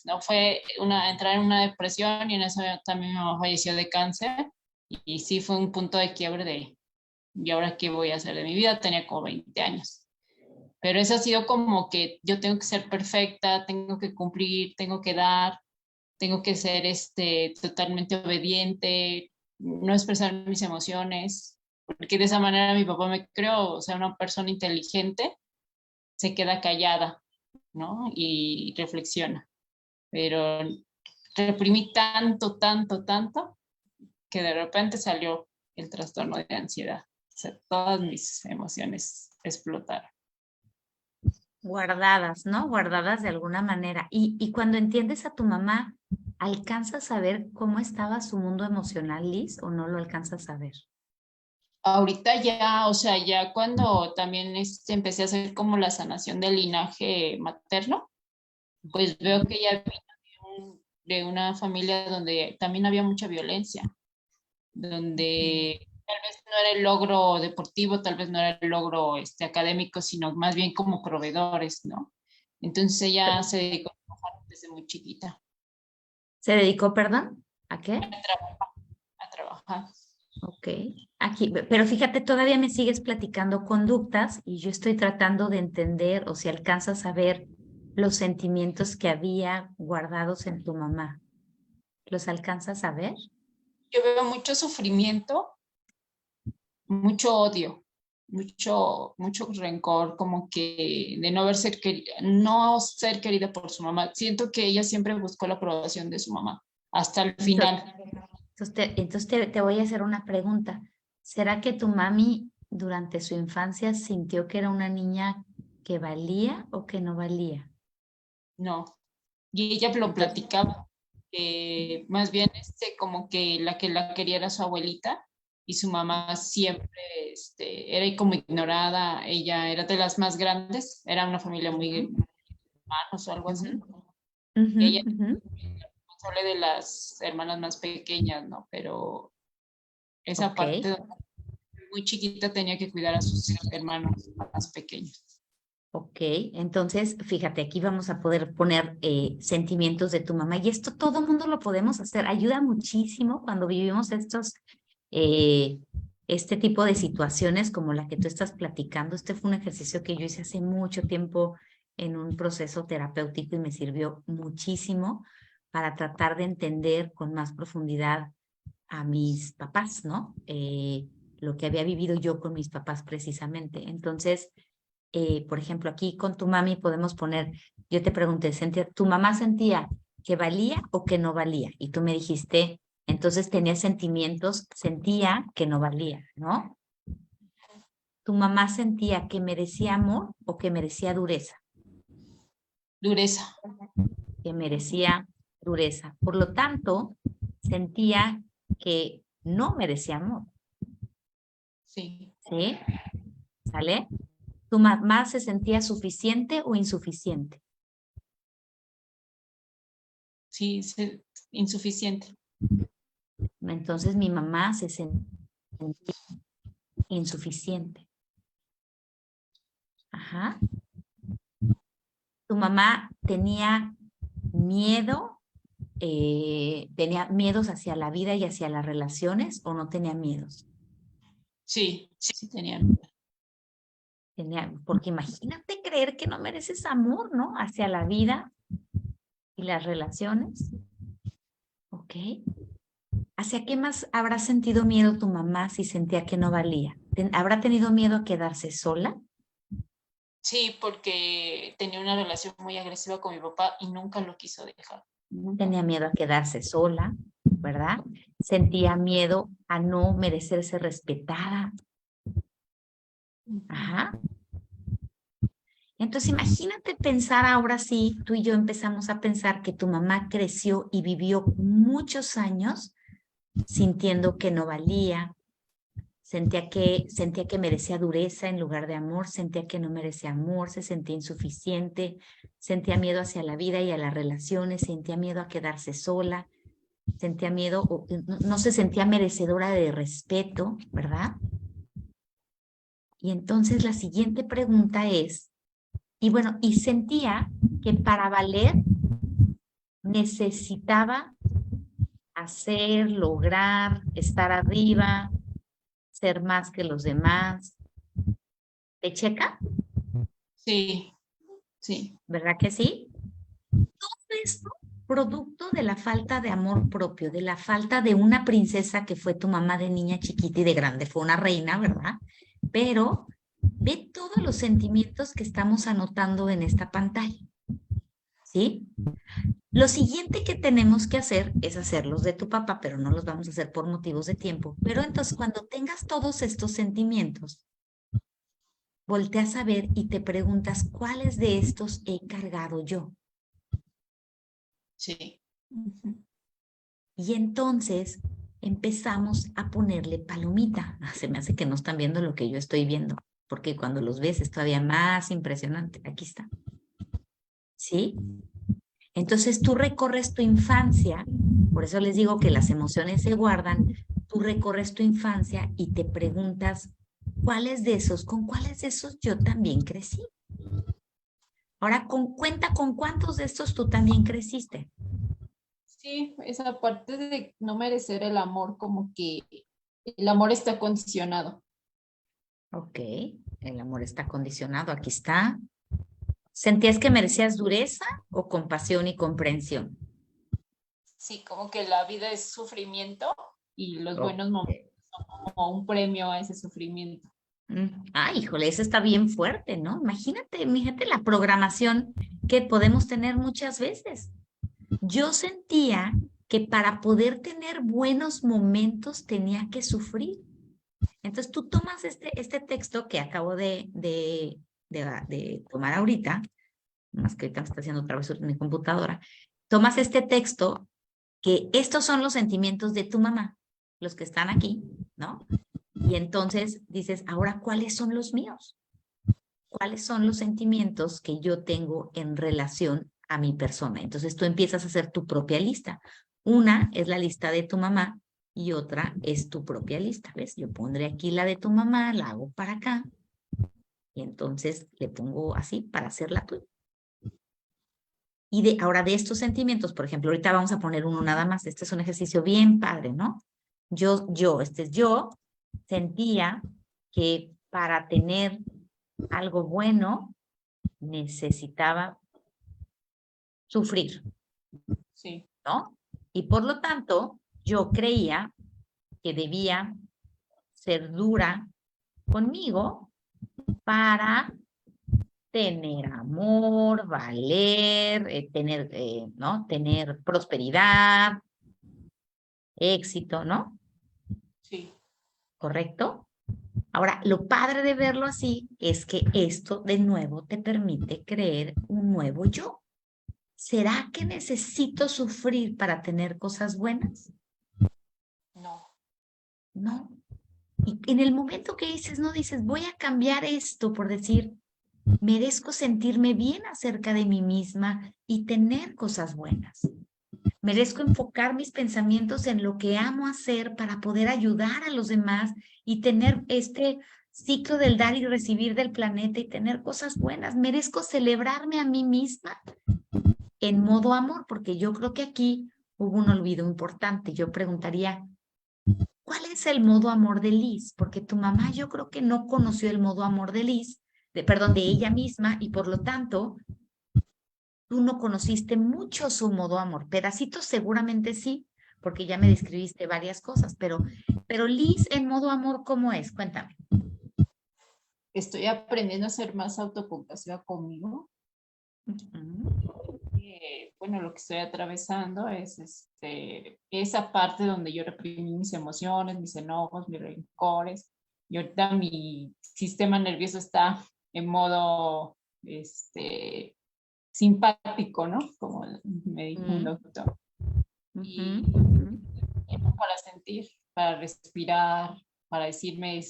S6: ¿no? Fue entrar en una depresión y en eso también mi mamá falleció de cáncer y sí fue un punto de quiebre de, ¿y ahora qué voy a hacer de mi vida? Tenía como 20 años. Pero eso ha sido como que yo tengo que ser perfecta, tengo que cumplir, tengo que dar, tengo que ser totalmente obediente, no expresar mis emociones, porque de esa manera mi papá me creó, o sea, una persona inteligente se queda callada, ¿no? Y reflexiona. Pero reprimí tanto, tanto, tanto, que de repente salió el trastorno de ansiedad. O sea, todas mis emociones explotaron.
S2: Guardadas, ¿no? Guardadas de alguna manera. Y cuando entiendes a tu mamá, ¿alcanzas a ver cómo estaba su mundo emocional, Liz, o no lo alcanzas a ver?
S6: Ahorita ya, o sea, ya cuando también empecé a hacer como la sanación del linaje materno, pues veo que ella vino de una familia donde también había mucha violencia, donde tal vez no era el logro deportivo, tal vez no era el logro académico, sino más bien como proveedores, ¿no? Entonces ella se dedicó a trabajar desde muy chiquita.
S2: ¿Se dedicó, perdón? ¿A qué?
S6: A trabajar.
S2: Ok. Aquí, pero fíjate, todavía me sigues platicando conductas y yo estoy tratando de entender o si alcanzas a ver los sentimientos que había guardados en tu mamá. ¿Los alcanzas a ver?
S6: Yo veo mucho sufrimiento, mucho odio, mucho rencor, como que de no ser querida por su mamá. Siento que ella siempre buscó la aprobación de su mamá hasta el final.
S2: Entonces te voy a hacer una pregunta. ¿Será que tu mami durante su infancia sintió que era una niña que valía o que no valía?
S6: No. Y ella lo platicaba. Más bien como que la quería era su abuelita y su mamá siempre era como ignorada. Ella era de las más grandes, era una familia muy hermanos o algo así.
S2: Ujú,
S6: Y ella
S2: ujú.
S6: responsable de las hermanas más pequeñas, ¿no? Pero esa
S2: Ok.
S6: parte donde muy chiquita tenía que cuidar a sus hermanos más pequeños.
S2: Ok, entonces fíjate, aquí vamos a poder poner sentimientos de tu mamá y esto todo el mundo lo podemos hacer. Ayuda muchísimo cuando vivimos este tipo de situaciones como la que tú estás platicando. Este fue un ejercicio que yo hice hace mucho tiempo en un proceso terapéutico y me sirvió muchísimo para tratar de entender con más profundidad a mis papás, ¿no? Lo que había vivido yo con mis papás precisamente. Entonces, por ejemplo, aquí con tu mami podemos poner, yo te pregunté, ¿tu mamá sentía que valía o que no valía? Y tú me dijiste, entonces tenía sentimientos, sentía que no valía, ¿no? ¿Tu mamá sentía que merecía amor o que merecía dureza?
S6: Dureza.
S2: Que merecía dureza. Por lo tanto, sentía que no merecía amor,
S6: Sí.
S2: ¿sí? ¿Sale? ¿Tu mamá se sentía suficiente o insuficiente?
S6: Sí, insuficiente.
S2: Entonces mi mamá se sentía insuficiente. Ajá. ¿Tu mamá tenía miedo? ¿Tenía miedos hacia la vida y hacia las relaciones o no tenía miedos?
S6: Sí tenía.
S2: Porque imagínate creer que no mereces amor, ¿no? Hacia la vida y las relaciones. ¿Ok? ¿Hacia qué más habrá sentido miedo tu mamá si sentía que no valía? ¿Habrá tenido miedo a quedarse sola?
S6: Sí, porque tenía una relación muy agresiva con mi papá y nunca lo quiso dejar.
S2: Tenía miedo a quedarse sola, ¿verdad? Sentía miedo a no merecerse respetada. Ajá. Entonces imagínate pensar ahora sí, tú y yo empezamos a pensar que tu mamá creció y vivió muchos años sintiendo que no valía, sentía que merecía dureza en lugar de amor, sentía que no merecía amor, se sentía insuficiente, sentía miedo hacia la vida y a las relaciones, sentía miedo a quedarse sola, sentía miedo, o no se sentía merecedora de respeto, ¿verdad? Y entonces la siguiente pregunta es, y sentía que para valer necesitaba hacer, lograr, estar arriba, ser más que los demás. ¿Te checa?
S6: Sí.
S2: ¿Verdad que sí? Todo esto producto de la falta de amor propio, de la falta de una princesa que fue tu mamá de niña chiquita y de grande, fue una reina, ¿verdad? Pero ve todos los sentimientos que estamos anotando en esta pantalla, ¿sí? Lo siguiente que tenemos que hacer es hacerlos de tu papá, pero no los vamos a hacer por motivos de tiempo. Pero entonces cuando tengas todos estos sentimientos, volteas a ver y te preguntas, ¿cuáles de estos he cargado yo?
S6: Sí.
S2: Y entonces empezamos a ponerle palomita. Se me hace que no están viendo lo que yo estoy viendo, porque cuando los ves es todavía más impresionante. Aquí está. ¿Sí? Entonces tú recorres tu infancia, por eso les digo que las emociones se guardan, tú recorres tu infancia y te preguntas, con cuáles de esos yo también crecí? Ahora, cuenta con cuántos de estos tú también creciste.
S6: Sí, esa parte de no merecer el amor, como que el amor está condicionado.
S2: Ok, el amor está condicionado, aquí está. ¿Sentías que merecías dureza o compasión y comprensión?
S6: Sí, como que la vida es sufrimiento y los
S2: Ok.
S6: buenos momentos son como un premio a ese sufrimiento.
S2: Ay, híjole, eso está bien fuerte, ¿no? Imagínate la programación que podemos tener muchas veces. Yo sentía que para poder tener buenos momentos tenía que sufrir. Entonces tú tomas este texto que acabo de tomar ahorita, más que ahorita me está haciendo otra vez en mi computadora, tomas este texto que estos son los sentimientos de tu mamá, los que están aquí, ¿no? Y entonces dices, ahora, ¿cuáles son los míos? ¿Cuáles son los sentimientos que yo tengo en relación a mi persona? Entonces tú empiezas a hacer tu propia lista. Una es la lista de tu mamá y otra es tu propia lista, ¿ves? Yo pondré aquí la de tu mamá, la hago para acá y entonces le pongo así para hacerla tuya. Y ahora de estos sentimientos, por ejemplo, ahorita vamos a poner uno nada más. Este es un ejercicio bien padre, ¿no? Yo sentía que para tener algo bueno necesitaba sufrir,
S6: Sí,
S2: ¿no? Y por lo tanto, yo creía que debía ser dura conmigo para tener amor, valer, ¿no? Tener prosperidad, éxito, ¿no?
S6: sí.
S2: ¿Correcto? Ahora, lo padre de verlo así es que esto de nuevo te permite creer un nuevo yo. ¿Será que necesito sufrir para tener cosas buenas?
S6: No.
S2: No. Y en el momento que dices, no dices, voy a cambiar esto por decir, merezco sentirme bien acerca de mí misma y tener cosas buenas. Merezco enfocar mis pensamientos en lo que amo hacer para poder ayudar a los demás y tener este ciclo del dar y recibir del planeta y tener cosas buenas. Merezco celebrarme a mí misma en modo amor, porque yo creo que aquí hubo un olvido importante. Yo preguntaría, ¿cuál es el modo amor de Liz? Porque tu mamá yo creo que no conoció el modo amor de Liz, de ella misma, y por lo tanto, tú no conociste mucho su modo amor. Pedacitos seguramente sí, porque ya me describiste varias cosas, pero Liz en modo amor, ¿cómo es? Cuéntame.
S6: Estoy aprendiendo a ser más autocompasiva conmigo. Bueno, lo que estoy atravesando es esa parte donde yo reprimí mis emociones, mis enojos, mis rencores. Y ahorita mi sistema nervioso está en modo simpático, ¿no? Como me dijo un doctor. Y tiempo para sentir, para respirar, para decirme,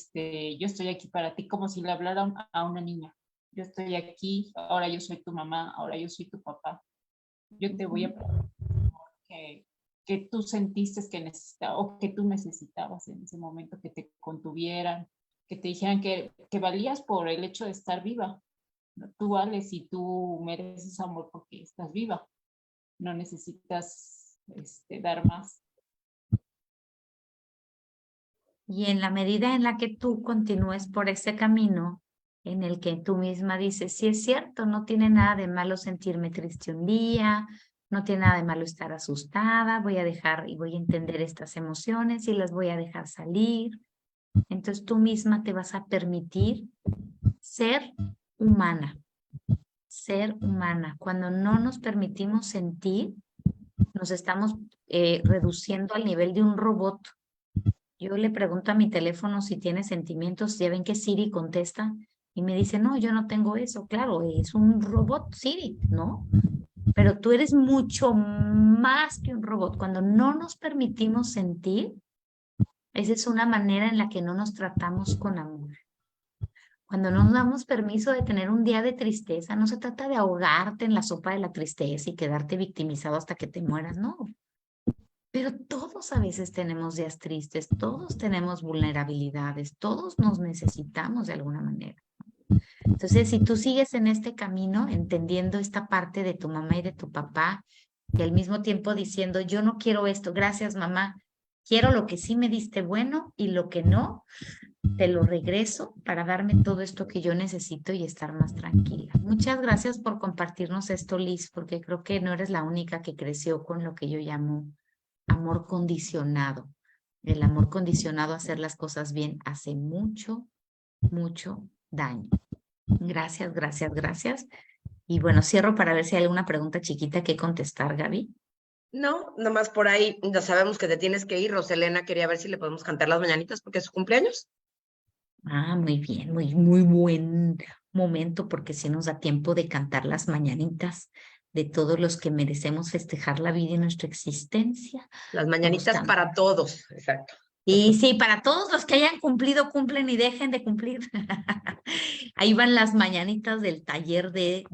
S6: yo estoy aquí para ti, como si le hablara a una niña. Yo estoy aquí, ahora yo soy tu mamá, ahora yo soy tu papá. Yo te voy a que tú sentiste que necesitabas o que tú necesitabas en ese momento, que te contuvieran, que te dijeran que valías por el hecho de estar viva. ¿No? Tú vales y tú mereces amor porque estás viva. No necesitas dar más.
S2: Y en la medida en la que tú continúes por ese camino, en el que tú misma dices, sí es cierto, no tiene nada de malo sentirme triste un día, no tiene nada de malo estar asustada, voy a dejar y voy a entender estas emociones y las voy a dejar salir. Entonces tú misma te vas a permitir ser humana, ser humana. Cuando no nos permitimos sentir, nos estamos reduciendo al nivel de un robot. Yo le pregunto a mi teléfono si tiene sentimientos, ya ven que Siri contesta y me dice, no, yo no tengo eso. Claro, es un robot Siri, ¿no? Pero tú eres mucho más que un robot. Cuando no nos permitimos sentir, esa es una manera en la que no nos tratamos con amor. Cuando nos damos permiso de tener un día de tristeza, no se trata de ahogarte en la sopa de la tristeza y quedarte victimizado hasta que te mueras, no. Pero todos a veces tenemos días tristes, todos tenemos vulnerabilidades, todos nos necesitamos de alguna manera. Entonces, si tú sigues en este camino, entendiendo esta parte de tu mamá y de tu papá, y al mismo tiempo diciendo, yo no quiero esto, gracias mamá, quiero lo que sí me diste bueno y lo que no, te lo regreso para darme todo esto que yo necesito y estar más tranquila. Muchas gracias por compartirnos esto, Liz, porque creo que no eres la única que creció con lo que yo llamo amor condicionado. El amor condicionado a hacer las cosas bien hace mucho, mucho daño. Gracias, gracias, gracias. Y bueno, cierro para ver si hay alguna pregunta chiquita que contestar, Gaby.
S5: No, nomás por ahí, ya sabemos que te tienes que ir. Roselena quería ver si le podemos cantar las mañanitas porque es su cumpleaños.
S2: Ah, muy bien, muy buen momento porque sí nos da tiempo de cantar las mañanitas de todos los que merecemos festejar la vida y nuestra existencia.
S5: Las
S2: Vamos
S5: mañanitas
S2: cantando.
S5: para todos, exacto.
S2: Y sí, para todos los que hayan cumplido, cumplen y dejen de cumplir. Ahí van las mañanitas del taller de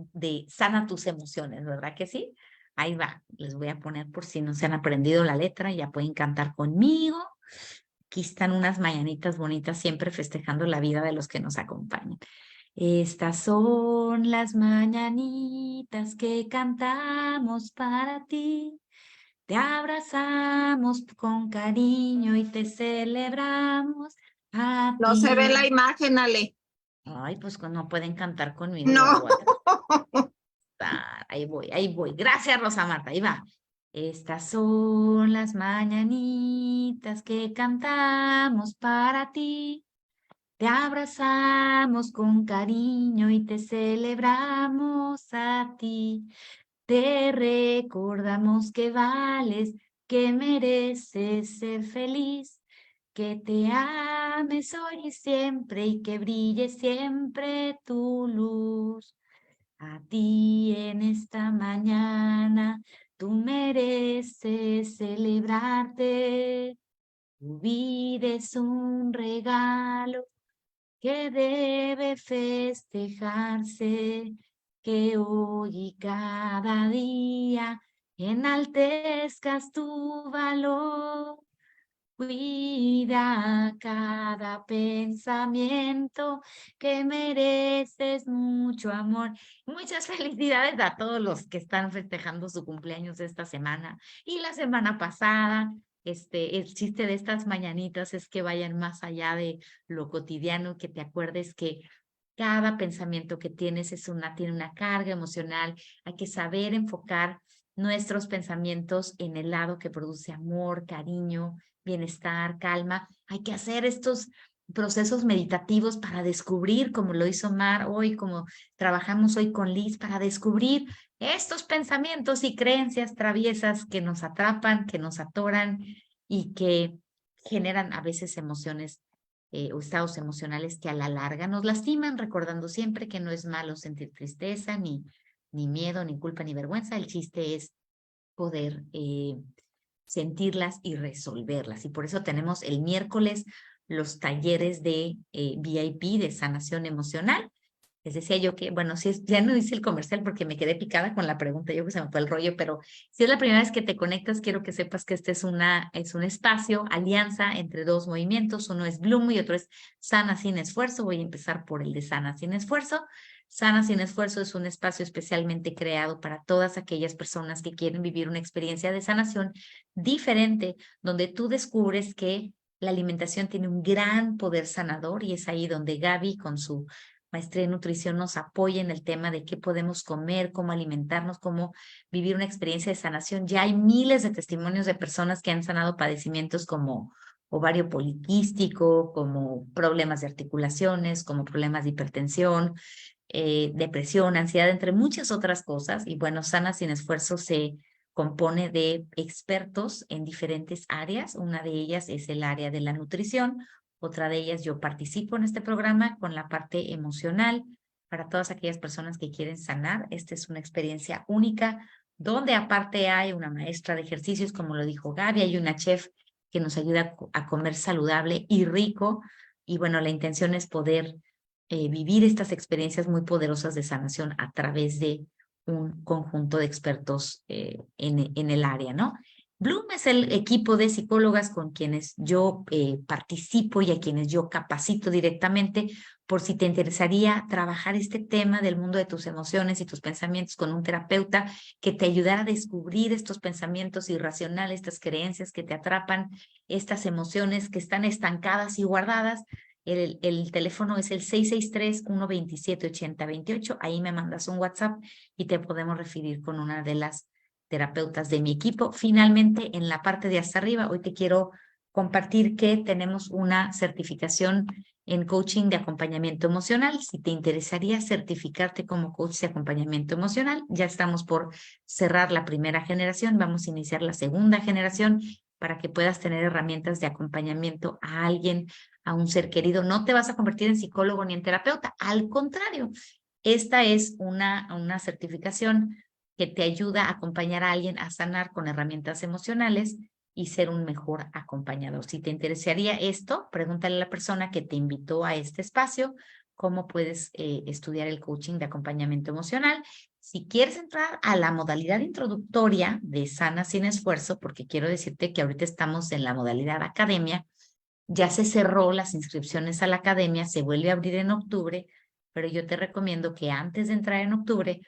S2: Sana tus emociones, ¿verdad que sí? Ahí va, les voy a poner por si no se han aprendido la letra, ya pueden cantar conmigo. Aquí están unas mañanitas bonitas, siempre festejando la vida de los que nos acompañan. Estas son las mañanitas que cantamos para ti. Te abrazamos con cariño y te celebramos a
S3: No se ve
S2: ti.
S3: la imagen, Ale.
S2: Ay, pues no pueden cantar conmigo.
S3: No.
S2: Ahí voy. Gracias, Rosa Marta, ahí va. Estas son las mañanitas que cantamos para ti. Te abrazamos con cariño y te celebramos a ti. Te recordamos que vales, que mereces ser feliz, que te ames hoy y siempre y que brille siempre tu luz. A ti en esta mañana tú mereces celebrarte. Tu vida es un regalo que debe festejarse, que hoy y cada día enaltezcas tu valor. Cuida cada pensamiento, que mereces mucho amor. Muchas felicidades a todos los que están festejando su cumpleaños esta semana y la semana pasada. El chiste de estas mañanitas es que vayan más allá de lo cotidiano, que te acuerdes que cada pensamiento que tienes tiene una carga emocional. Hay que saber enfocar nuestros pensamientos en el lado que produce amor, cariño, bienestar, calma. Hay que hacer estos procesos meditativos para descubrir, como lo hizo Mar hoy, como trabajamos hoy con Liz, para descubrir estos pensamientos y creencias traviesas que nos atrapan, que nos atoran y que generan a veces emociones o estados emocionales que a la larga nos lastiman, recordando siempre que no es malo sentir tristeza, ni miedo, ni culpa, ni vergüenza. El chiste es poder sentirlas y resolverlas. Y por eso tenemos el miércoles los talleres de VIP de sanación emocional. Les decía yo que, bueno, ya no hice el comercial porque me quedé picada con la pregunta, yo que se me fue el rollo, pero si es la primera vez que te conectas, quiero que sepas que este es un espacio, alianza entre dos movimientos. Uno es Bloom y otro es Sana Sin Esfuerzo. Voy a empezar por el de Sana Sin Esfuerzo. Sana Sin Esfuerzo es un espacio especialmente creado para todas aquellas personas que quieren vivir una experiencia de sanación diferente, donde tú descubres que la alimentación tiene un gran poder sanador, y es ahí donde Gaby, con su maestría en nutrición, nos apoya en el tema de qué podemos comer, cómo alimentarnos, cómo vivir una experiencia de sanación. Ya hay miles de testimonios de personas que han sanado padecimientos como ovario poliquístico, como problemas de articulaciones, como problemas de hipertensión, depresión, ansiedad, entre muchas otras cosas. Y bueno, Sana Sin Esfuerzo se compone de expertos en diferentes áreas. Una de ellas es el área de la nutrición. Otra de ellas, yo participo en este programa con la parte emocional. Para todas aquellas personas que quieren sanar, esta es una experiencia única, donde aparte hay una maestra de ejercicios, como lo dijo Gaby, hay una chef que nos ayuda a comer saludable y rico. Y bueno, la intención es poder vivir estas experiencias muy poderosas de sanación a través de un conjunto de expertos en el área, ¿no? Bloom es el equipo de psicólogas con quienes yo participo y a quienes yo capacito directamente por si te interesaría trabajar este tema del mundo de tus emociones y tus pensamientos con un terapeuta que te ayudara a descubrir estos pensamientos irracionales, estas creencias que te atrapan, estas emociones que están estancadas y guardadas. El teléfono es el 663-127-8028. Ahí me mandas un WhatsApp y te podemos referir con una de las terapeutas de mi equipo. Finalmente, en la parte de hasta arriba, hoy te quiero compartir que tenemos una certificación en coaching de acompañamiento emocional. Si te interesaría certificarte como coach de acompañamiento emocional, ya estamos por cerrar la primera generación, vamos a iniciar la segunda generación para que puedas tener herramientas de acompañamiento a alguien, a un ser querido. No te vas a convertir en psicólogo ni en terapeuta, al contrario, esta es una certificación que te ayuda a acompañar a alguien a sanar con herramientas emocionales y ser un mejor acompañador. Si te interesaría esto, pregúntale a la persona que te invitó a este espacio cómo puedes estudiar el coaching de acompañamiento emocional. Si quieres entrar a la modalidad introductoria de Sana Sin Esfuerzo, porque quiero decirte que ahorita estamos en la modalidad academia, ya se cerró las inscripciones a la academia, se vuelve a abrir en octubre, pero yo te recomiendo que antes de entrar en octubre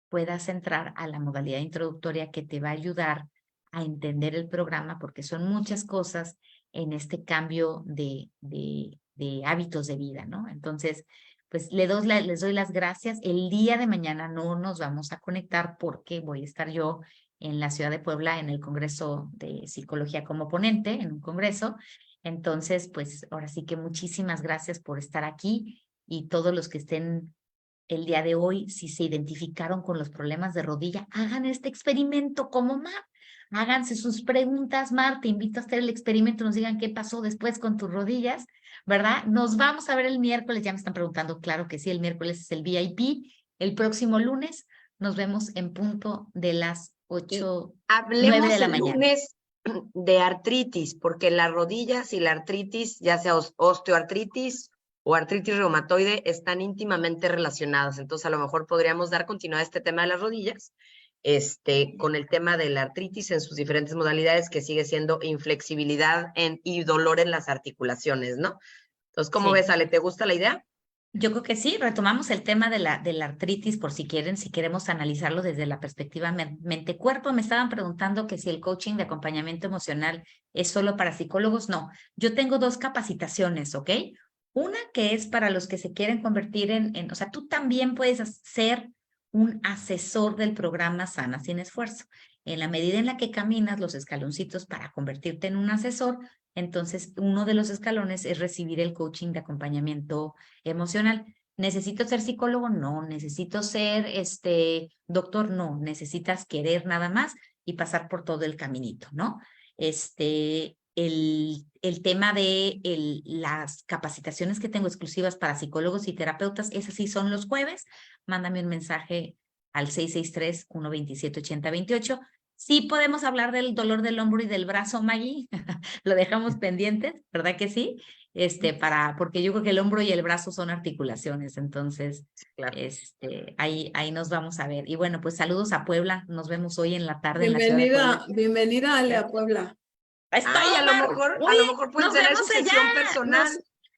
S2: puedas entrar a la modalidad introductoria que te va a ayudar a entender el programa, porque son muchas cosas en este cambio de hábitos de vida, ¿no? Entonces, pues les doy las gracias. El día de mañana no nos vamos a conectar porque voy a estar yo en la ciudad de Puebla en el Congreso de Psicología como ponente, en un congreso. Entonces, pues ahora sí que muchísimas gracias por estar aquí y todos los que estén el día de hoy, si se identificaron con los problemas de rodilla, hagan este experimento como Mar. Háganse sus preguntas, Mar, te invito a hacer el experimento, nos digan qué pasó después con tus rodillas, ¿verdad? Nos vamos a ver el miércoles, ya me están preguntando, claro que sí, el miércoles es el VIP. El próximo lunes nos vemos en punto de las 8, 9 de la
S5: el
S2: mañana.
S5: Lunes de artritis, porque las rodillas y la artritis, ya sea osteoartritis o artritis reumatoide, están íntimamente relacionadas. Entonces, a lo mejor podríamos dar continuidad a este tema de las rodillas, con el tema de la artritis en sus diferentes modalidades, que sigue siendo inflexibilidad y dolor en las articulaciones, ¿no? Entonces, ¿cómo ves, Ale? ¿Te gusta la idea?
S2: Yo creo que sí, retomamos el tema de la artritis por si queremos analizarlo desde la perspectiva mente-cuerpo. Me estaban preguntando que si el coaching de acompañamiento emocional es solo para psicólogos. No, yo tengo 2 capacitaciones, ¿ok? Una que es para los que se quieren convertir o sea, tú también puedes ser un asesor del programa Sana Sin Esfuerzo. En la medida en la que caminas los escaloncitos para convertirte en un asesor, entonces uno de los escalones es recibir el coaching de acompañamiento emocional. ¿Necesito ser psicólogo? No. ¿Necesito ser doctor? No. Necesitas querer nada más y pasar por todo el caminito, ¿no? El tema de las capacitaciones que tengo exclusivas para psicólogos y terapeutas, esas sí son los jueves. Mándame un mensaje al 663-127-8028. Sí podemos hablar del dolor del hombro y del brazo, Maggie. Lo dejamos pendientes, ¿verdad que sí? Porque yo creo que el hombro y el brazo son articulaciones, entonces,
S5: Claro.
S2: ahí nos vamos a ver. Y bueno, pues saludos a Puebla, nos vemos hoy en la tarde
S4: Bienvenida,
S2: en la ciudad de Puebla.
S4: bienvenida, Ale, a Puebla.
S2: Estoy,
S5: a lo mejor pueden tener su sesión personal.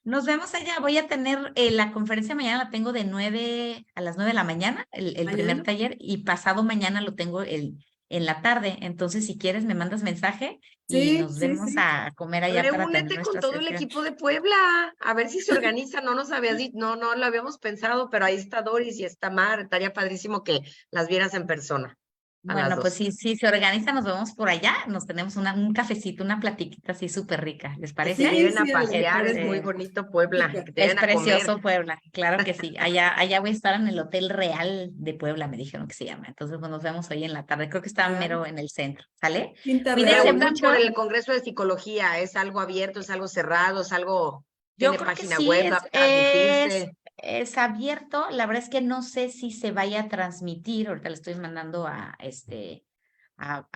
S2: Nos vemos allá. Voy a tener la conferencia mañana, la tengo de 9 a las 9 de la mañana, el primer taller, y pasado mañana lo tengo en la tarde. Entonces, si quieres, me mandas mensaje y nos vemos a comer allá para tener
S5: Reúnete con
S2: nuestra
S5: todo el
S2: sesión.
S5: equipo de Puebla, a ver si se organiza. No nos habías dicho, no lo habíamos pensado, pero ahí está Doris y está Mar. Estaría padrísimo que las vieras en persona.
S2: Bueno, pues si se organiza, nos vemos por allá, nos tenemos un cafecito, una platiquita así súper rica, ¿les
S5: Que
S2: parece?
S5: se lleven a
S4: Sí,
S5: pasear, es muy bonito Puebla, que te
S2: Es
S5: lleven a
S2: precioso
S5: comer.
S2: Puebla, claro que sí. Allá voy a estar en el Hotel Real de Puebla, me dijeron que se llama. Entonces, pues, nos vemos hoy en la tarde. Creo que está mero en el centro, ¿sale?
S4: Quinta
S2: Cuídense
S4: Real.
S5: Preguntan
S2: mucho.
S5: por el Congreso de Psicología, ¿es algo abierto, es algo cerrado, es algo,
S2: Yo
S5: tiene
S2: creo que
S5: página
S2: sí,
S5: web, da para admitirse?
S2: es abierto. La verdad es que no sé si se vaya a transmitir. Ahorita le estoy mandando a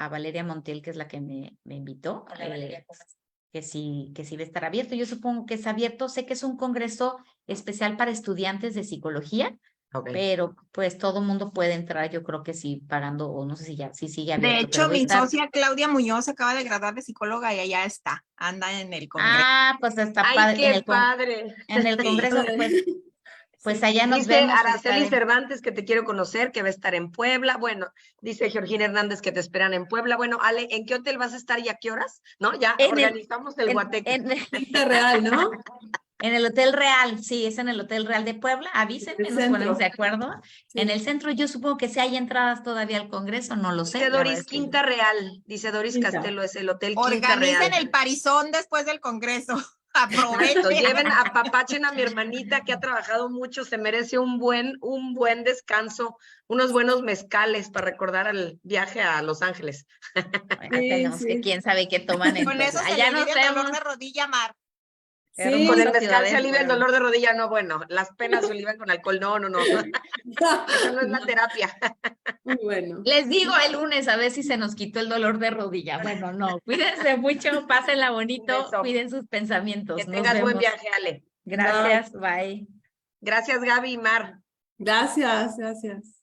S2: Valeria Montiel, que es la que me invitó, que sí va a estar abierto. Yo supongo que es abierto. Sé que es un congreso especial para estudiantes de psicología,
S5: Ok.
S2: pero pues todo el mundo puede entrar, yo creo que sí, pagando, o no sé si ya, sí sigue
S3: De
S2: abierto.
S3: hecho,
S2: pero voy a
S3: mi
S2: estar-
S3: socia Claudia Muñoz se acaba de graduar de psicóloga y allá está, anda en el congreso.
S2: Ah, pues está
S5: ¡Ay,
S2: padre.
S5: qué padre!
S2: En el congreso, pues
S4: Sí.
S2: allá nos
S5: Dice
S2: vemos.
S5: Araceli
S2: estaré-
S5: Cervantes que te quiero conocer, que va a estar en Puebla. Bueno, dice Georgina Hernández que te esperan en Puebla. Bueno, Ale, ¿en qué hotel vas a estar y a qué horas? ¿No? Ya
S2: En el-
S5: organizamos el guateque.
S4: Quinta Real, ¿no?
S2: En el Hotel Real, sí, es en el Hotel Real de Puebla. Avísenme,
S4: El
S2: nos ponemos de
S4: centro.
S2: acuerdo.
S4: Sí.
S2: En el centro, yo supongo que sí hay entradas todavía al Congreso, no lo sé.
S5: Dice
S2: la verdad
S5: Doris,
S2: es que-
S5: Quinta Real. Dice Doris
S4: Quinta.
S5: Castelo, es el Hotel Quinta Real.
S3: Organicen el parizón después del congreso.
S5: Exacto,
S3: Aprovechen.
S5: lleven, apapachen a mi hermanita que ha trabajado mucho, se merece un buen descanso, unos buenos mezcales para recordar el viaje a Los Ángeles.
S2: Ahí
S4: Sí,
S2: tenemos que
S4: sí.
S2: quién sabe qué toman en
S3: Con
S2: Puebla.
S3: eso se
S2: Allá
S3: le
S2: nos
S3: olvida el dolor
S2: vemos.
S3: de rodilla, Mar.
S4: Sí.
S2: Hermosa
S5: Con el
S2: ciudad
S5: mezcal
S2: de
S5: se alivia el
S2: Puebla.
S5: dolor de rodilla, no, bueno, las penas se alivian con alcohol, no. Esa no es la terapia.
S4: Muy bueno.
S2: Les digo el lunes a ver si se nos quitó el dolor de rodilla. Bueno, no, cuídense mucho, pásenla bonito,
S5: beso.
S2: cuiden sus pensamientos.
S5: Que
S2: Nos
S5: tengas buen
S2: vemos.
S5: viaje, Ale.
S2: Gracias, bye.
S5: Gracias, Gaby y Mar.
S4: Gracias, gracias.